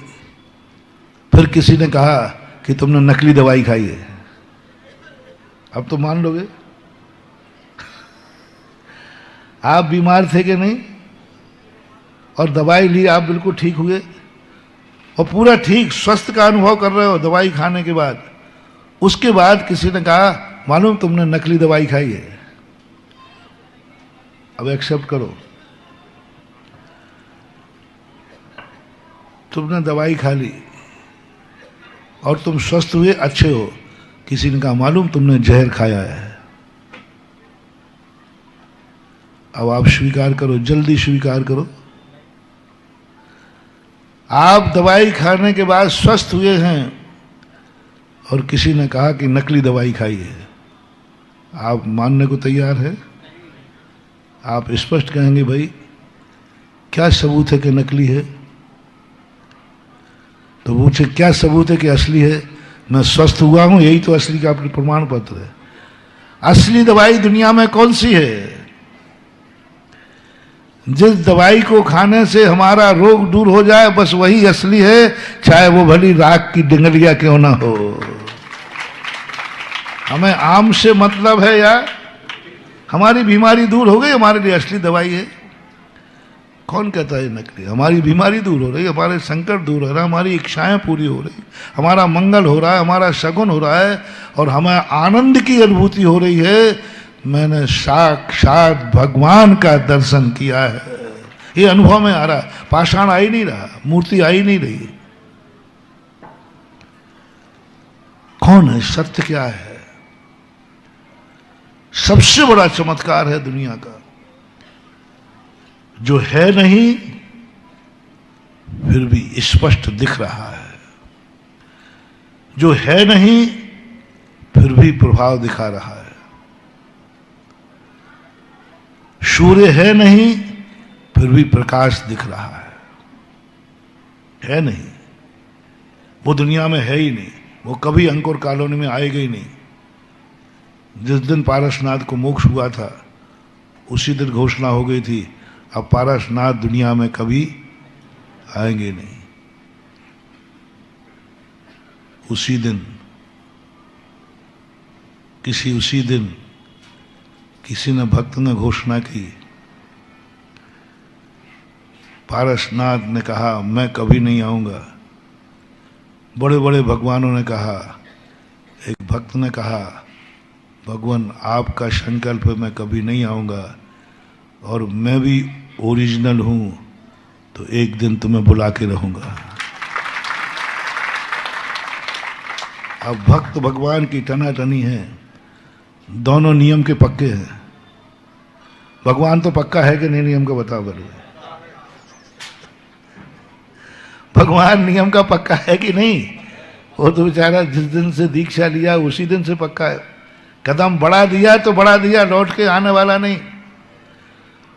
फिर किसी ने कहा कि तुमने नकली दवाई खाई है, अब तो मान लोगे? आप बीमार थे कि नहीं, और दवाई ली, आप बिल्कुल ठीक हुए और पूरा ठीक स्वस्थ का अनुभव कर रहे हो दवाई खाने के बाद। उसके बाद किसी ने कहा मालूम तुमने नकली दवाई खाई है, अब एक्सेप्ट करो, तुमने दवाई खा ली और तुम स्वस्थ हुए, अच्छे हो। किसी ने कहा मालूम तुमने जहर खाया है। अब आप स्वीकार करो, जल्दी स्वीकार करो। आप दवाई खाने के बाद स्वस्थ हुए हैं और किसी ने कहा कि नकली दवाई खाई है, आप मानने को तैयार है? आप स्पष्ट कहेंगे भाई क्या सबूत है कि नकली है? तो पूछे क्या सबूत है कि असली है? मैं स्वस्थ हुआ हूं, यही तो असली का प्रमाण पत्र है। असली दवाई दुनिया में कौन सी है? जिस दवाई को खाने से हमारा रोग दूर हो जाए, बस वही असली है, चाहे वो भली राख की डिंगलिया क्यों ना हो। हमें आम से मतलब है या हमारी बीमारी दूर हो गई, हमारे लिए असली दवाई है। कौन कहता है नकली? हमारी बीमारी दूर हो रही, हमारे संकट दूर हो रहा है, हमारी इच्छाएं पूरी हो रही, हमारा मंगल हो रहा है, हमारा शगुन हो रहा है और हमें आनंद की अनुभूति हो रही है। मैंने साक्षात भगवान का दर्शन किया है, ये अनुभव में आ रहा। पाषाण आ ही नहीं रहा, मूर्ति आ ही नहीं रही। कौन है? सत्य क्या है? सबसे बड़ा चमत्कार है दुनिया का, जो है नहीं फिर भी स्पष्ट दिख रहा है, जो है नहीं फिर भी प्रभाव दिखा रहा है। सूर्य है नहीं फिर भी प्रकाश दिख रहा है नहीं, वो दुनिया में है ही नहीं, वो कभी अंकुर कॉलोनी में आएगा ही नहीं। जिस दिन पारसनाथ को मोक्ष हुआ था उसी दिन घोषणा हो गई थी अब पारसनाथ दुनिया में कभी आएंगे नहीं। उसी दिन किसी ने भक्त ने घोषणा की, पारसनाथ ने कहा मैं कभी नहीं आऊंगा। बड़े बड़े भगवानों ने कहा, एक भक्त ने कहा भगवान आपका संकल्प है मैं कभी नहीं आऊंगा और मैं भी ओरिजिनल हूं तो एक दिन तुम्हें बुला के रहूंगा। अब भक्त भगवान की टनाटनी है, दोनों नियम के पक्के हैं। भगवान तो पक्का है कि नहीं नियम का? बताओ बड़े, भगवान नियम का पक्का है कि नहीं? वो तो बेचारा जिस दिन से दीक्षा लिया उसी दिन से पक्का है। कदम बढ़ा दिया तो बढ़ा दिया, लौट के आने वाला नहीं।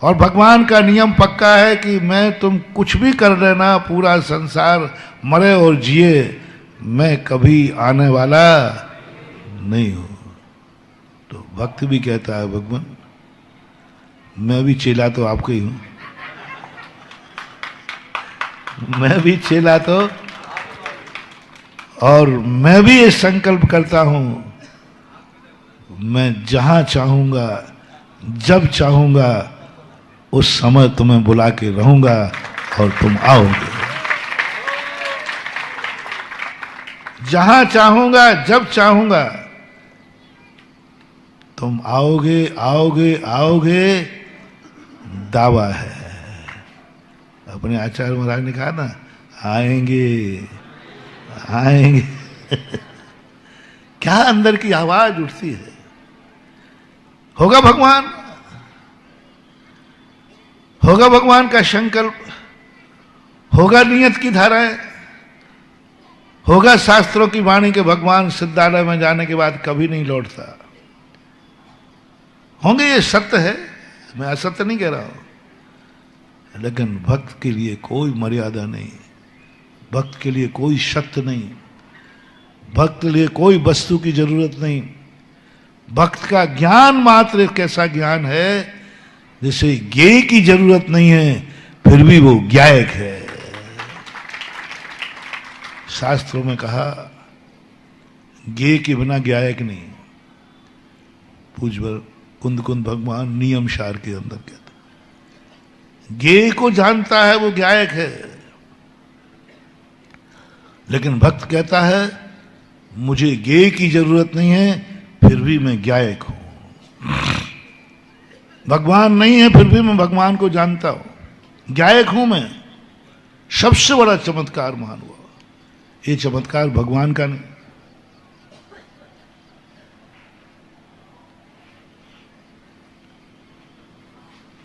और भगवान का नियम पक्का है कि मैं तुम कुछ भी कर लेना, पूरा संसार मरे और जिए, मैं कभी आने वाला नहीं हूं। तो भक्त भी कहता है भगवान मैं भी चेला तो आपका ही हूं, मैं भी चेला तो, और मैं भी ये संकल्प करता हूं मैं जहां चाहूंगा जब चाहूंगा उस समय तुम्हें बुला के रहूंगा और तुम आओगे। जहां चाहूंगा जब चाहूंगा तुम आओगे आओगे आओगे, दावा है। अपने आचार्य महाराज ने कहा ना आएंगे आएंगे क्या अंदर की आवाज उठती है। होगा भगवान, होगा भगवान का संकल्प, होगा नियत की धाराएं, होगा शास्त्रों की वाणी के भगवान सिद्धालय में जाने के बाद कभी नहीं लौटता। होंगे, ये सत्य है, मैं असत्य नहीं कह रहा हूं। लेकिन भक्त के लिए कोई मर्यादा नहीं, भक्त के लिए कोई सत्य नहीं, भक्त के लिए कोई वस्तु की जरूरत नहीं। भक्त का ज्ञान मात्र एक ऐसा ज्ञान है जिसे ज्ञेय की जरूरत नहीं है फिर भी वो ज्ञायक है। शास्त्रों में कहा ज्ञेय के बिना ज्ञायक नहीं। पूज्य कुंद कुंद भगवान नियम सार के अंदर कहते ज्ञेय को जानता है वो ज्ञायक है। लेकिन भक्त कहता है मुझे ज्ञेय की जरूरत नहीं है फिर भी मैं ज्ञायक हूं। भगवान नहीं है फिर भी मैं भगवान को जानता हूं, गायक हूं मैं। सबसे बड़ा चमत्कार मान हुआ, ये चमत्कार भगवान का नहीं।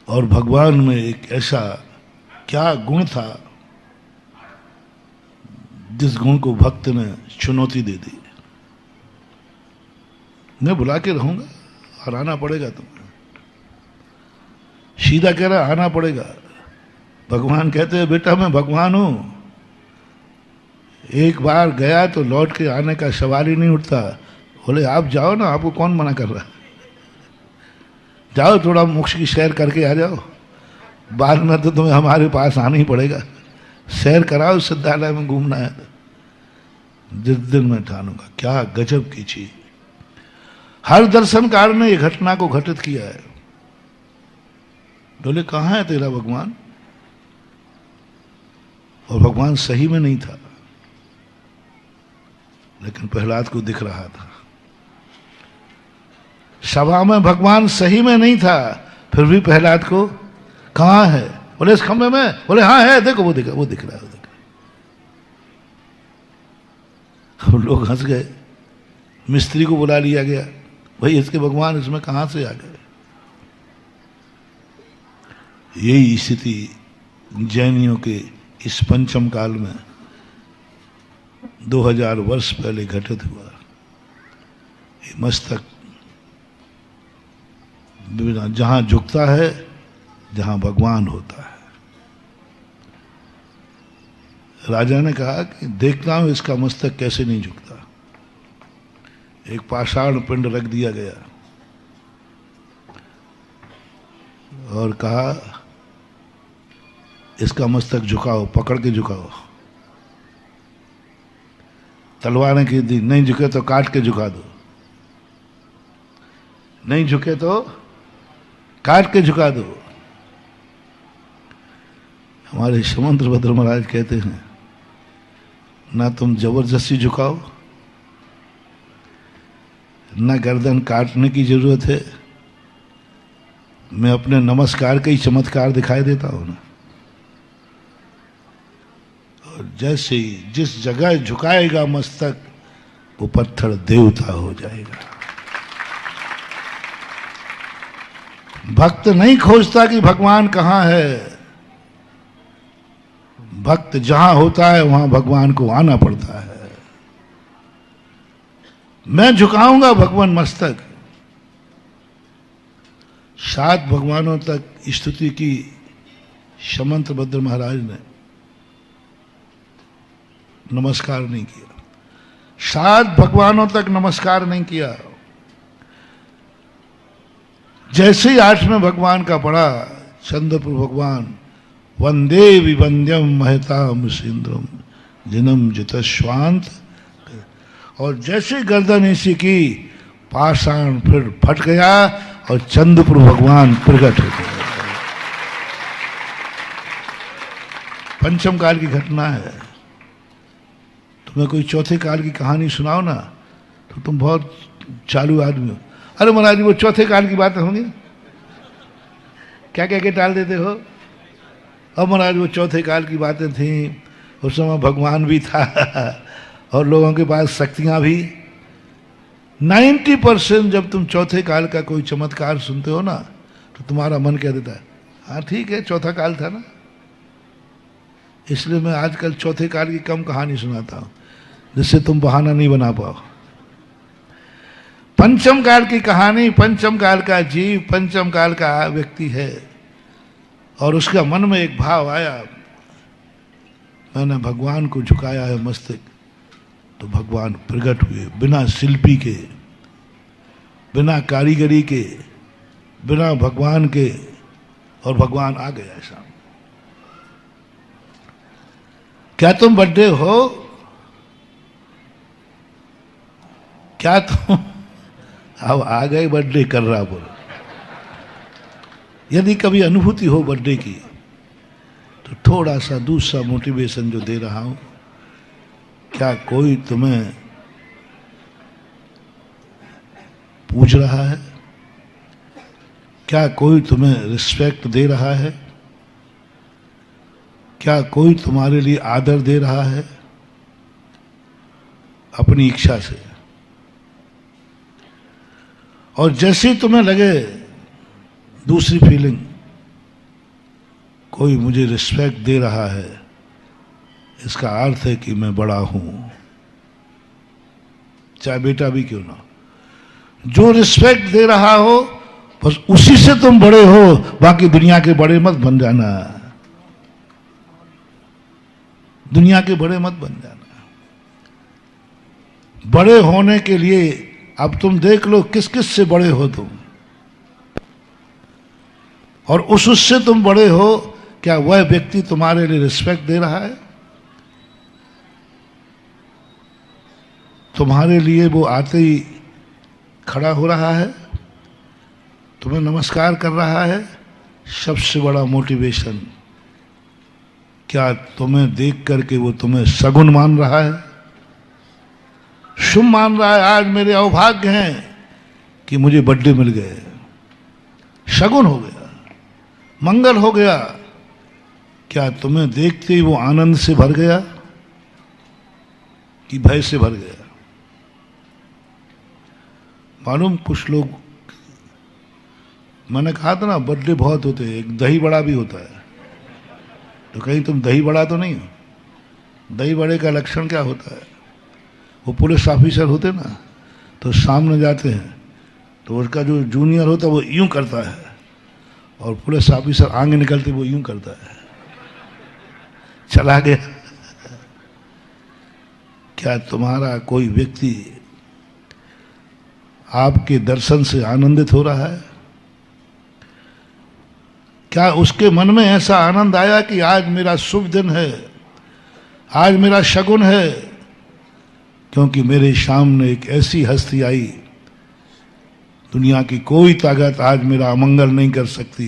और भगवान में एक ऐसा क्या गुण था जिस गुण को भक्त ने चुनौती दे दी। मैं बुला के रहूंगा और आना पड़ेगा तुम्हें। सीधा कह रहा आना पड़ेगा। भगवान कहते हैं बेटा मैं भगवान हूं, एक बार गया तो लौट के आने का सवाल ही नहीं उठता। बोले आप जाओ ना, आपको कौन मना कर रहा, जाओ थोड़ा मोक्ष की सैर करके आ जाओ, बाद में तो तुम्हें हमारे पास आना ही पड़ेगा। सैर कराओ सिद्धालय में घूमना है तो। जिस दिन मैं ठानूंगा, क्या गजब की चीज। हर दर्शनकार ने यह घटना को घटित किया है। बोले कहां है तेरा भगवान? और भगवान सही में नहीं था, लेकिन प्रहलाद को दिख रहा था। सभा में भगवान सही में नहीं था, फिर भी प्रहलाद को कहां है? बोले इस खंभे में। बोले हाँ है, देखो वो दिख रहा है, वो दिख रहा है। हम लोग हंस गए। मिस्त्री को बुला लिया गया, भाई इसके भगवान इसमें कहां से आ गए? यही स्थिति जैनियों के इस पंचम काल में 2000 वर्ष पहले घटित हुआ। ये मस्तक जहां झुकता है, जहां भगवान होता है। राजा ने कहा कि देखता हूं इसका मस्तक कैसे नहीं झुकता। एक पाषाण पिंड रख दिया गया और कहा इसका मस्तक झुकाओ, पकड़ के झुकाओ। तलवारें की दी, नहीं झुके तो काट के झुका दो, नहीं झुके तो काट के झुका दो। हमारे समंत्र भद्र महाराज कहते हैं ना तुम जबरदस्ती झुकाओ, ना गर्दन काटने की जरूरत है। मैं अपने नमस्कार का ही चमत्कार दिखाई देता हूं ना। और जैसे ही जिस जगह झुकाएगा मस्तक, वो पत्थर देवता हो जाएगा। भक्त नहीं खोजता कि भगवान कहां है। भक्त जहां होता है वहां भगवान को आना पड़ता है। मैं झुकाऊंगा भगवान मस्तक। 7 भगवानों तक स्तुति की समंत्र भद्र महाराज ने, नमस्कार नहीं किया। 7 भगवानों तक नमस्कार नहीं किया। जैसे ही 8वें भगवान का पड़ा, चंद्रपुर भगवान, वंदे विवंद्यम महताम सिंधुम जिनम जितश्वांत, और जैसे गर्दन ऐसी की, पाषाण फिर फट गया और चंद्रपुर भगवान प्रकट हो गए। पंचम काल की घटना है। तुम्हें कोई चौथे काल की कहानी सुनाओ ना तो तुम बहुत चालू आदमी हो। अरे महाराज वो चौथे काल की बातें होंगी, क्या कह के टाल देते हो। अब महाराज वो चौथे काल की बातें थी, उस समय भगवान भी था और लोगों के पास शक्तियां भी। 90% जब तुम चौथे काल का कोई चमत्कार सुनते हो ना, तो तुम्हारा मन कह देता है हाँ ठीक है चौथा काल था ना। इसलिए मैं आजकल चौथे काल की कम कहानी सुनाता हूं, जिससे तुम बहाना नहीं बना पाओ। पंचम काल की कहानी, पंचम काल का जीव, पंचम काल का व्यक्ति है, और उसका मन में एक भाव आया, मैंने भगवान को झुकाया है मस्तक, तो भगवान प्रकट हुए बिना शिल्पी के, बिना कारीगरी के, बिना भगवान के, और भगवान आ गया सामने। क्या तुम बर्थडे हो? क्या तुम अब आ गए बर्थडे कर रहा बोलो। यदि कभी अनुभूति हो बर्थडे की, तो थोड़ा सा दूसरा मोटिवेशन जो दे रहा हूं, क्या कोई तुम्हें पूछ रहा है? क्या कोई तुम्हें रिस्पेक्ट दे रहा है? क्या कोई तुम्हारे लिए आदर दे रहा है? अपनी इच्छा से। और जैसे ही तुम्हें लगे दूसरी फीलिंग, कोई मुझे रिस्पेक्ट दे रहा है, इसका अर्थ है कि मैं बड़ा हूं, चाहे बेटा भी क्यों ना। जो रिस्पेक्ट दे रहा हो बस उसी से तुम बड़े हो, बाकी दुनिया के बड़े मत बन जाना, दुनिया के बड़े मत बन जाना। बड़े होने के लिए अब तुम देख लो किस किस से बड़े हो तुम, और उससे तुम बड़े हो, क्या वह व्यक्ति तुम्हारे लिए रिस्पेक्ट दे रहा है? तुम्हारे लिए वो आते ही खड़ा हो रहा है, तुम्हें नमस्कार कर रहा है? सबसे बड़ा मोटिवेशन, क्या तुम्हें देख करके वो तुम्हें सगुन मान रहा है, शुभ मान रहा है? आज मेरे अभाग्य हैं कि मुझे बर्थडे मिल गए, शगुन हो गया, मंगल हो गया। क्या तुम्हें देखते ही वो आनंद से भर गया कि भय से भर गया? मालूम, कुछ लोग, मैंने कहा था ना बर्थडे बहुत होते हैं, एक दही बड़ा भी होता है, तो कहीं तुम दही बड़ा तो नहीं हो? दही बड़े का लक्षण क्या होता है? वो पुलिस ऑफिसर होते ना, तो सामने जाते हैं तो उसका जो जूनियर होता है वो यूं करता है, और पुलिस ऑफिसर आगे निकलते वो यूं करता है, चला गया। क्या तुम्हारा कोई व्यक्ति आपके दर्शन से आनंदित हो रहा है? क्या उसके मन में ऐसा आनंद आया कि आज मेरा शुभ दिन है, आज मेरा शगुन है, क्योंकि मेरे सामने एक ऐसी हस्ती आई, दुनिया की कोई ताकत आज मेरा अमंगल नहीं कर सकती,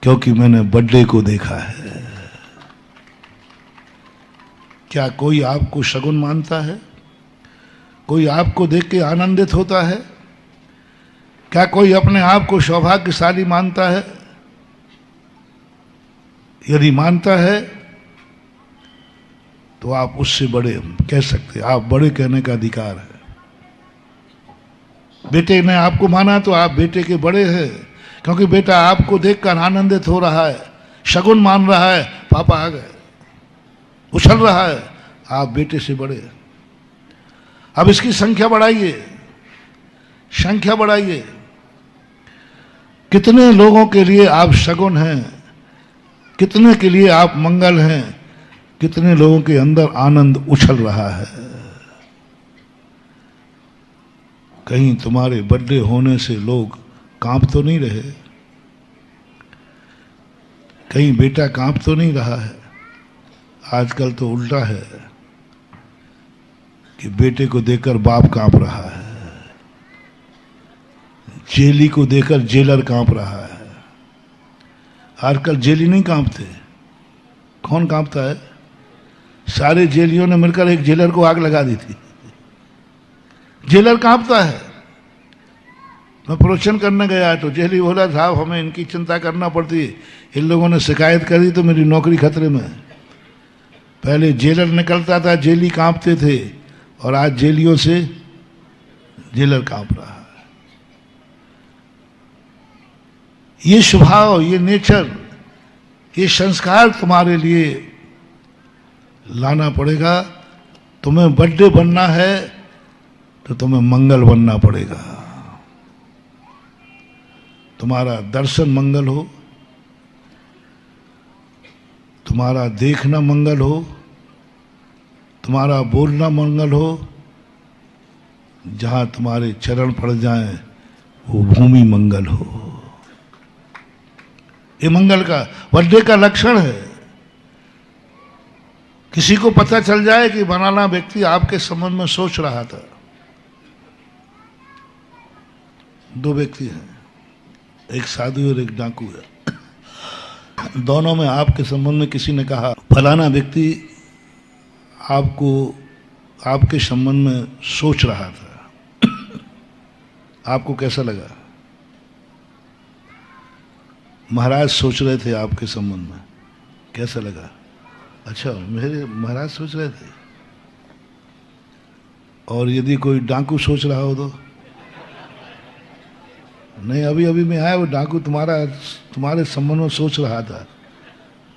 क्योंकि मैंने बर्थडे को देखा है। क्या कोई आपको शगुन मानता है? कोई आपको देख के आनंदित होता है? क्या कोई अपने आप को सौभाग्यशाली मानता है? यदि मानता है तो आप उससे बड़े कह सकते हैं, आप बड़े कहने का अधिकार है। बेटे ने आपको माना तो आप बेटे के बड़े हैं, क्योंकि बेटा आपको देखकर आनंदित हो रहा है, शगुन मान रहा है, पापा आ गए, उछल रहा है, आप बेटे से बड़े हैं। अब इसकी संख्या बढ़ाइए, संख्या बढ़ाइए। कितने लोगों के लिए आप शगुन हैं, कितने के लिए आप मंगल हैं, कितने लोगों के अंदर आनंद उछल रहा है। कहीं तुम्हारे बर्थडे होने से लोग कांप तो नहीं रहे? कहीं बेटा कांप तो नहीं रहा है? आजकल तो उल्टा है कि बेटे को देखकर बाप कांप रहा है, जेली को देखकर जेलर कांप रहा है। आजकल जेली नहीं कांपते, कौन कांपता है? सारे जेलियों ने मिलकर एक जेलर को आग लगा दी थी, जेलर कांपता है। मैं प्रवचन करने गया तो जेली बोला, साहब हमें इनकी चिंता करना पड़ती है, इन लोगों ने शिकायत करी तो मेरी नौकरी खतरे में। पहले जेलर निकलता था, जेली कांपते थे, और आज जेलियों से जेलर कांप रहा है। ये स्वभाव, ये नेचर, ये संस्कार तुम्हारे लिए लाना पड़ेगा। तुम्हें बर्थडे बनना है तो तुम्हें मंगल बनना पड़ेगा। तुम्हारा दर्शन मंगल हो, तुम्हारा देखना मंगल हो, तुम्हारा बोलना मंगल हो, जहां तुम्हारे चरण पड़ जाएं वो भूमि मंगल हो। ये मंगल का, बर्थडे का लक्षण है। किसी को पता चल जाए कि बनाना व्यक्ति आपके संबंध में सोच रहा था। दो व्यक्ति हैं, एक साधु और एक डाकू है। दोनों में आपके संबंध में किसी ने कहा फलाना व्यक्ति आपको आपके संबंध में सोच रहा था, आपको कैसा लगा? महाराज सोच रहे थे आपके संबंध में, कैसा लगा? अच्छा, मेरे महाराज सोच रहे थे। और यदि कोई डाकू सोच रहा हो तो? नहीं, अभी अभी मैं आया, वो डाकू तुम्हारे संबंध में सोच रहा था।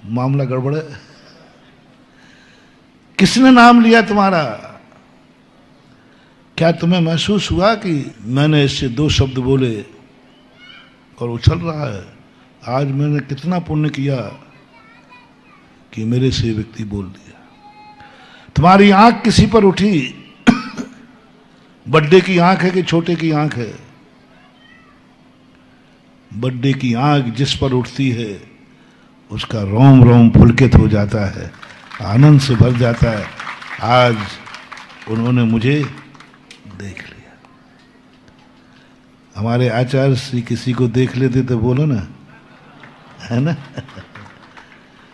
मामला गड़बड़ है। किसने नाम लिया तुम्हारा? क्या तुम्हें महसूस हुआ कि मैंने इससे 2 शब्द बोले और उछल रहा है? आज मैंने कितना पुण्य किया कि मेरे से व्यक्ति बोल दिया। तुम्हारी आंख किसी पर उठी, बड्डे की आंख है कि छोटे की आंख है? बड्डे की आंख जिस पर उठती है उसका रोम रोम पुलकित हो जाता है, आनंद से भर जाता है। आज उन्होंने मुझे देख लिया। हमारे आचार्य श्री किसी को देख लेते तो बोलो ना, है ना?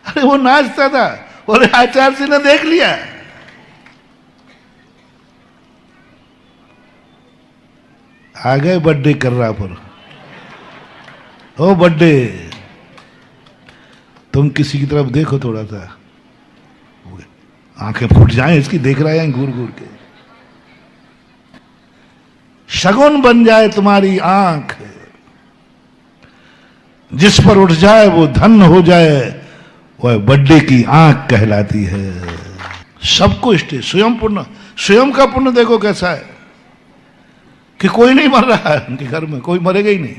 अरे वो नाचता था और आचार्य श्री ने देख लिया। आ गए बर्थडे कर रहा पर। ओ बर्थडे, तुम किसी की तरफ देखो थोड़ा सा, आंखें फूट जाएं इसकी, देख रहा है घूर घूर के। शगुन बन जाए तुम्हारी आंख, जिस पर उठ जाए वो धन हो जाए, वह बर्थडे की आंख कहलाती है। सबको इष्ट, स्वयं पुण्य, स्वयं का पुण्य देखो कैसा है कि कोई नहीं मर रहा है उनके घर में, कोई मरेगा ही नहीं।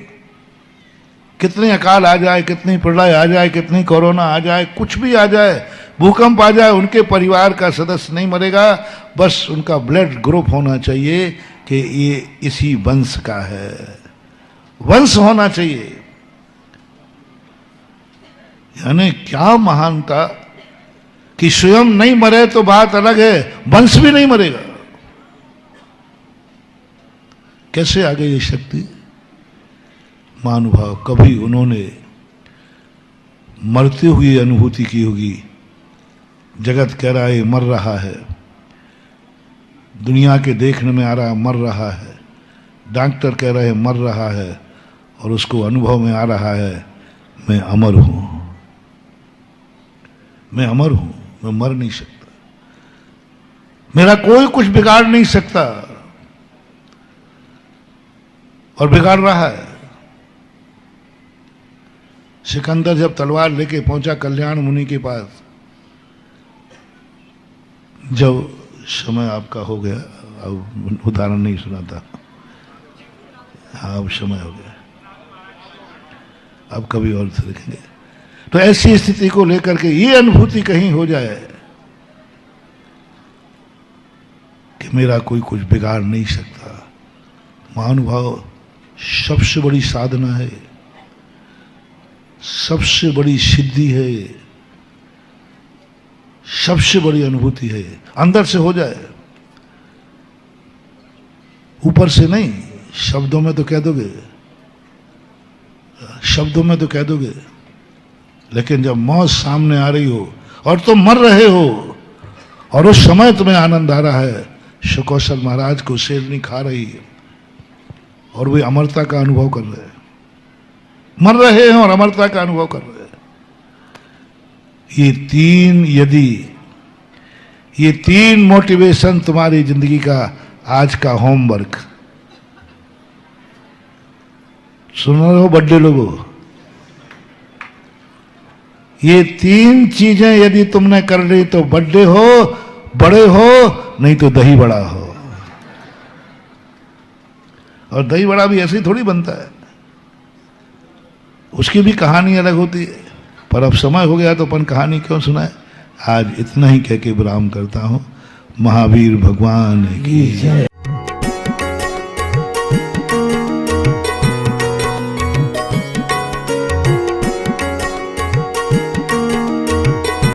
कितने अकाल आ जाए, कितनी प्रलय आ जाए, कितनी कोरोना आ जाए, कुछ भी आ जाए, भूकंप आ जाए, उनके परिवार का सदस्य नहीं मरेगा। बस उनका ब्लड ग्रुप होना चाहिए कि ये इसी वंश का है, वंश होना चाहिए। यानी क्या महानता कि स्वयं नहीं मरे तो बात अलग है, वंश भी नहीं मरेगा। कैसे आ गई ये शक्ति? महानुभाव, कभी उन्होंने मरते हुए अनुभूति की होगी। जगत कह रहा है मर रहा है, दुनिया के देखने में आ रहा मर रहा है, डॉक्टर कह रहे हैं मर रहा है, और उसको अनुभव में आ रहा है मैं अमर हूं, मैं अमर हूं, मैं मर नहीं सकता, मेरा कोई कुछ बिगाड़ नहीं सकता, और बिगाड़ रहा है। सिकंदर जब तलवार लेके पहुंचा कल्याण मुनि के पास, जब समय आपका हो गया, अब उदाहरण नहीं सुनाता, हाँ अब समय हो गया, अब कभी और से देखेंगे। तो ऐसी स्थिति को लेकर के ये अनुभूति कहीं हो जाए कि मेरा कोई कुछ बिगाड़ नहीं सकता। महानुभाव, सबसे बड़ी साधना है, सबसे बड़ी सिद्धि है, सबसे बड़ी अनुभूति है। अंदर से हो जाए, ऊपर से नहीं। शब्दों में तो कह दोगे, शब्दों में तो कह दोगे, लेकिन जब मौत सामने आ रही हो और तुम मर रहे हो और उस समय तुम्हें आनंद आ रहा है, सुकौशल महाराज को शेरनी खा रही है और वे अमरता का अनुभव कर रहे हैं, मर रहे हैं और अमरता का अनुभव कर रहे हैं। ये तीन मोटिवेशन तुम्हारी जिंदगी का आज का होमवर्क। सुन रहे हो बड्डे लोगों, ये 3 चीजें यदि तुमने कर ली तो बड्डे हो, बड़े हो, नहीं तो दही बड़ा हो। और दही बड़ा भी ऐसे ही थोड़ी बनता है, उसकी भी कहानी अलग होती है। पर अब समय हो गया तो अपन कहानी क्यों सुनाए। आज इतना ही कह के विराम करता हूं। महावीर भगवान की जय।